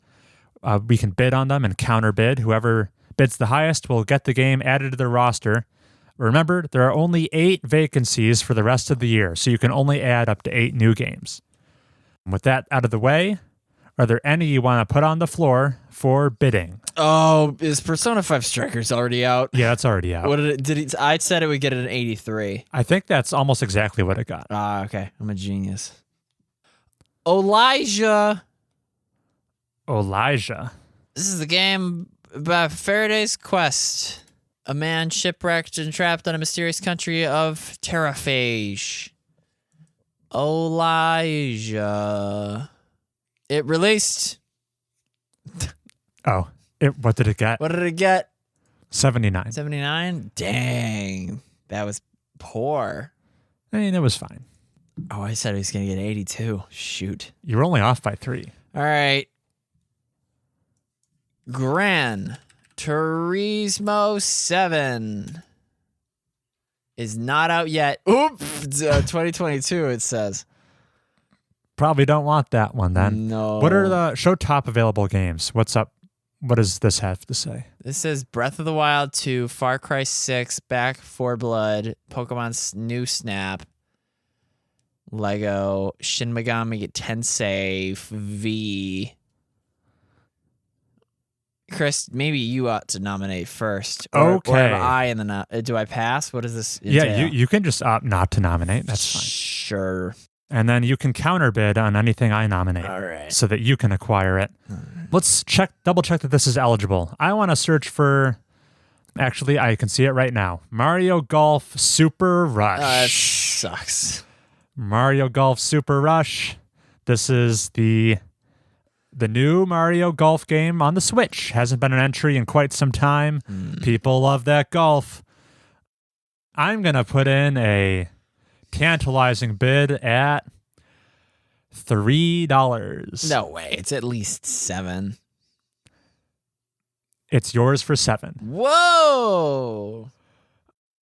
we can bid on them and counter bid. Whoever bids the highest will get the game added to their roster. Remember, there are only 8 vacancies for the rest of the year, so you can only add up to 8 new games. With that out of the way, are there any you want to put on the floor for bidding? Oh, is Persona 5 Strikers already out? Yeah, it's already out. What did it? I said it would get an 83. I think that's almost exactly what it got. Okay. I'm a genius. Elijah. This is the game about Faraday's quest. A man shipwrecked and trapped on a mysterious country of Terraphage. Elijah. It released. Oh, what did it get? What did it get? 79. 79? Dang. That was poor. I mean, it was fine. Oh, I said he was going to get 82. Shoot. You were only off by 3. All right. Gran Turismo 7 is not out yet. Oops. 2022, it says. Probably don't want that one then. No. What are the show top available games? What's up? What does this have to say? This says Breath of the Wild 2, Far Cry 6, Back 4 Blood, Pokemon's New Snap, Lego, Shin Megami Tensei V. Chris, maybe you ought to nominate first. Or am I in the do I pass? What does this entail? Yeah, you can just opt not to nominate. That's fine. Sure. And then you can counterbid on anything I nominate. All right. So that you can acquire it. Let's double check that this is eligible. I want to search for, actually, I can see it right now. Mario Golf Super Rush. That sucks. Mario Golf Super Rush. This is the new Mario Golf game on the Switch. Hasn't been an entry in quite some time. People love that golf. I'm going to put in a tantalizing bid at $3. No way. It's at least 7. It's yours for 7. Whoa.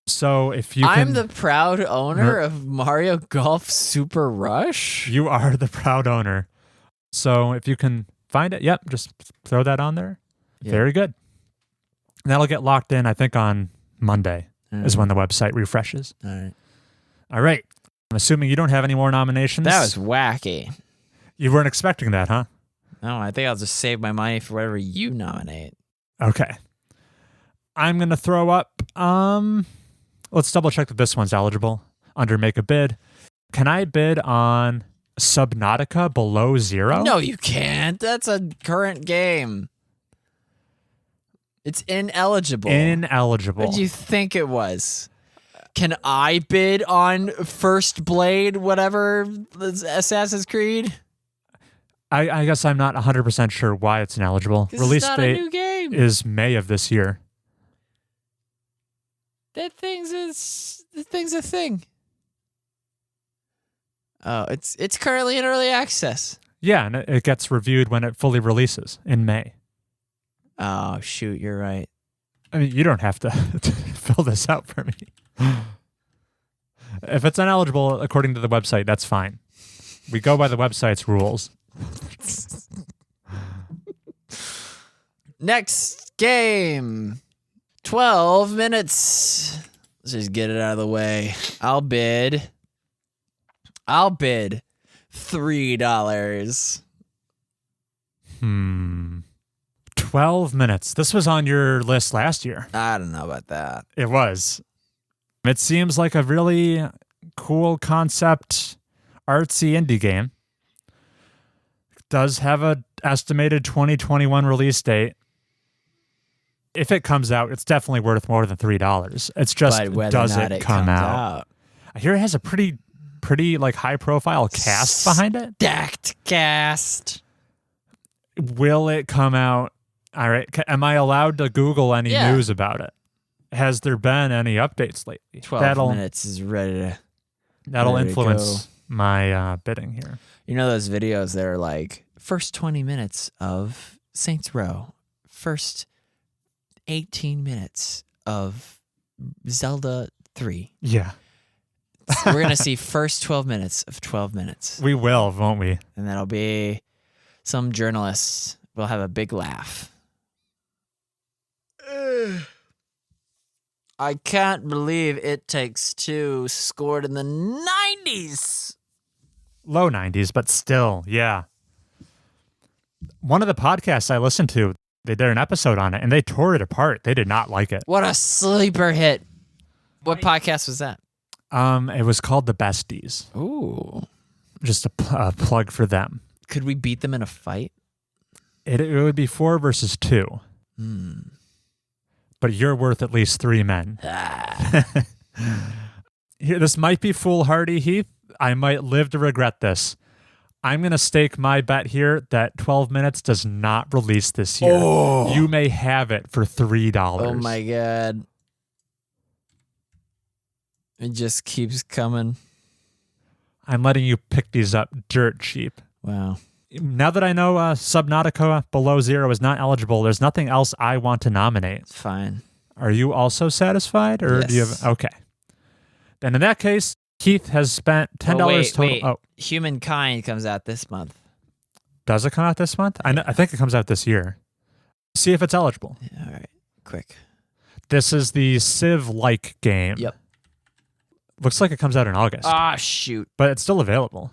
So if you I'm the proud owner of Mario Golf Super Rush. You are the proud owner. So if you can find it, yep, just throw that on there. Yeah. Very good. And that'll get locked in, I think, on Monday is when the website refreshes. All right. I'm assuming you don't have any more nominations. That was wacky. You weren't expecting that, huh? No, I think I'll just save my money for whatever you nominate. Okay. I'm going to throw up, let's double check that this one's eligible under make a bid. Can I bid on Subnautica Below Zero? No, you can't. That's a current game. It's ineligible. Ineligible. What did you think it was? Can I bid on First Blade, whatever, Assassin's Creed? I guess I'm not 100% sure why it's ineligible. Release date a new game. Is May of this year. The thing's a thing. Oh, it's currently in early access. Yeah, and it gets reviewed when it fully releases in May. Oh, shoot, you're right. I mean, you don't have to fill this out for me. If it's ineligible according to the website, that's fine. We go by the website's rules. Next game. 12 minutes. Let's just get it out of the way. I'll bid $3. 12 minutes. This was on your list last year. I don't know about that. It was. It seems like a really cool concept, artsy indie game. It does have an estimated 2021 release date. If it comes out, it's definitely worth more than $3. It's just, does it come out? I hear it has a pretty like high profile cast behind it. Stacked cast. Will it come out? All right. Am I allowed to Google any news about it? Has there been any updates lately? 12 minutes is ready to. That'll influence my bidding here. You know those videos that are like first 20 minutes of Saints Row, first 18 minutes of Zelda 3. Yeah. We're going to see first 12 minutes of 12 minutes. We will, won't we? And that'll be some journalists will have a big laugh. I can't believe It Takes Two scored in the 90s. Low 90s, but still, yeah. One of the podcasts I listened to, they did an episode on it, and they tore it apart. They did not like it. What a sleeper hit. What podcast was that? It was called The Besties. Ooh. Just a plug for them. Could we beat them in a fight? It would be 4 versus 2. But you're worth at least 3 men. Here, this might be foolhardy, Heath. I might live to regret this. I'm going to stake my bet here that 12 minutes does not release this year. Oh. You may have it for $3. Oh, my God. It just keeps coming. I'm letting you pick these up dirt cheap. Wow. Now that I know Subnautica Below Zero is not eligible, there's nothing else I want to nominate. It's fine. Are you also satisfied, or do you have? Okay. Then in that case, Heath has spent $10 total. Wait. Oh, Humankind comes out this month. Does it come out this month? I think it comes out this year. See if it's eligible. Yeah, all right, quick. This is the Civ-like game. Yep. Looks like it comes out in August. Ah, shoot. But it's still available.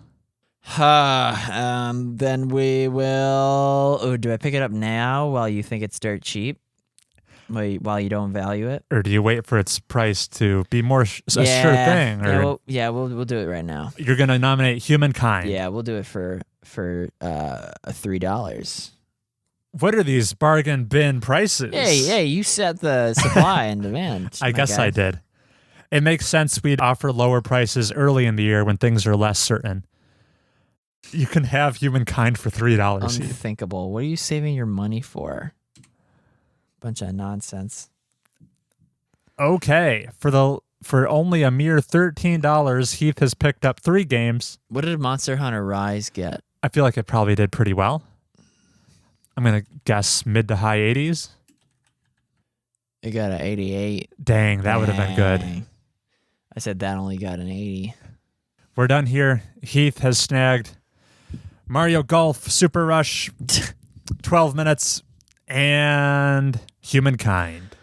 Then we will. Oh, do I pick it up now while you think it's dirt cheap? While you don't value it? Or do you wait for its price to be more a sure thing? Or we'll do it right now. You're going to nominate Humankind. Yeah, we'll do it for $3. What are these bargain bin prices? Hey, you set the supply and demand. I guess I did. It makes sense we'd offer lower prices early in the year when things are less certain. You can have Humankind for $3. Unthinkable. What are you saving your money for? Bunch of nonsense. Okay, for only a mere $13, Heath has picked up 3 games. What did Monster Hunter Rise get? I feel like it probably did pretty well. I'm going to guess mid to high 80s. It got an 88. Dang, that would have been good. I said that only got an 80. We're done here. Heath has snagged Mario Golf Super Rush, 12 minutes, and Humankind.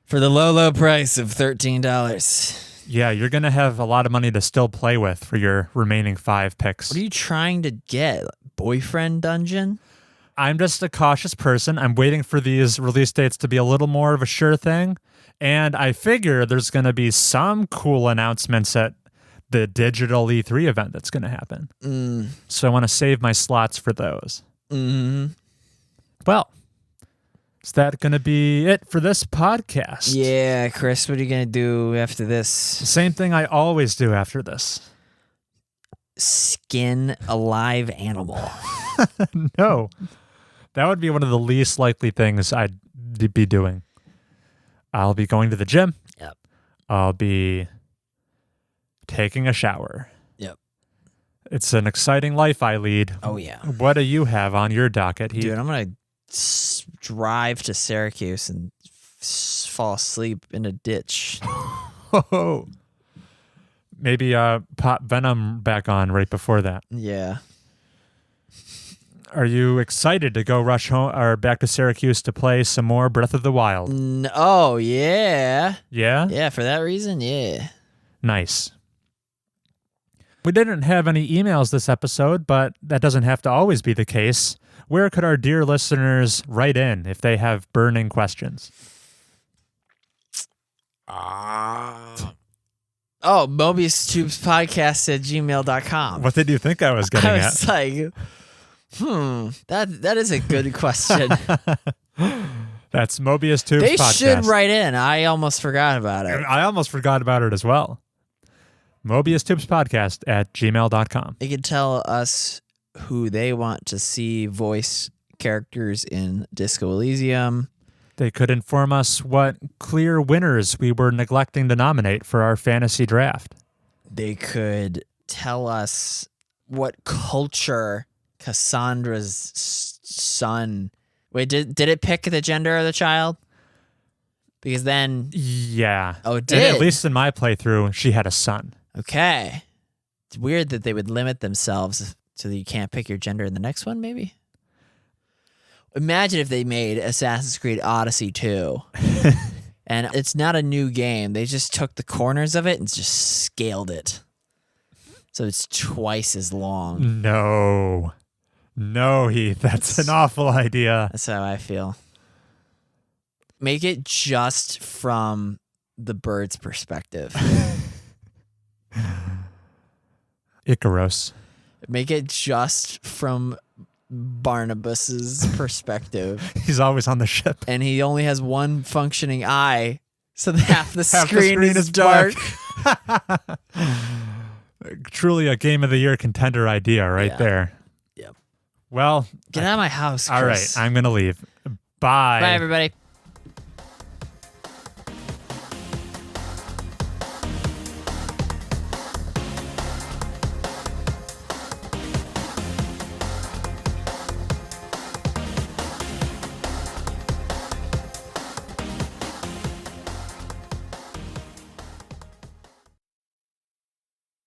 For the low price of $13. Yeah, you're going to have a lot of money to still play with for your remaining 5 picks. What are you trying to get? Boyfriend dungeon? I'm just a cautious person. I'm waiting for these release dates to be a little more of a sure thing. And I figure there's going to be some cool announcements at the digital E3 event that's going to happen. So I want to save my slots for those. Mm-hmm. Well, is that going to be it for this podcast? Yeah, Chris, what are you going to do after this? Same thing I always do after this. Skin a live animal. No. That would be one of the least likely things I'd be doing. I'll be going to the gym. Yep. I'll be taking a shower. Yep. It's an exciting life I lead. Oh, yeah. What do you have on your docket, Heath? Dude, I'm going to drive to Syracuse and fall asleep in a ditch. Maybe pop Venom back on right before that. Yeah. Are you excited to go rush home or back to Syracuse to play some more Breath of the Wild? Oh, yeah. Yeah? Yeah, for that reason, yeah. Nice. We didn't have any emails this episode, but that doesn't have to always be the case. Where could our dear listeners write in if they have burning questions? Mobius Tubes Podcast at gmail.com. What did you think I was getting I was like, that is a good question. That's Mobius Tubes They Podcast. should write in. I almost forgot about it. I almost forgot about it as well. Mobius Tubes Podcast at gmail.com. They could tell us who they want to see voice characters in Disco Elysium. They could inform us what clear winners we were neglecting to nominate for our fantasy draft. They could tell us what culture Cassandra's son... Wait, did it pick the gender of the child? Because then... Yeah. Oh, it did? And at least in my playthrough, she had a son. Okay. It's weird that they would limit themselves so that you can't pick your gender in the next one, maybe? Imagine if they made Assassin's Creed Odyssey 2. And it's not a new game. They just took the corners of it and just scaled it. So it's twice as long. No, Heath. That's an awful idea. That's how I feel. Make it just from the bird's perspective. Icarus. Make it just from Barnabas's perspective. He's always on the ship. And he only has one functioning eye, so half the screen is dark. Truly a Game of the Year contender idea right there. Yep. Well, get out of my house, Chris. All right, I'm going to leave. Bye. Bye, everybody.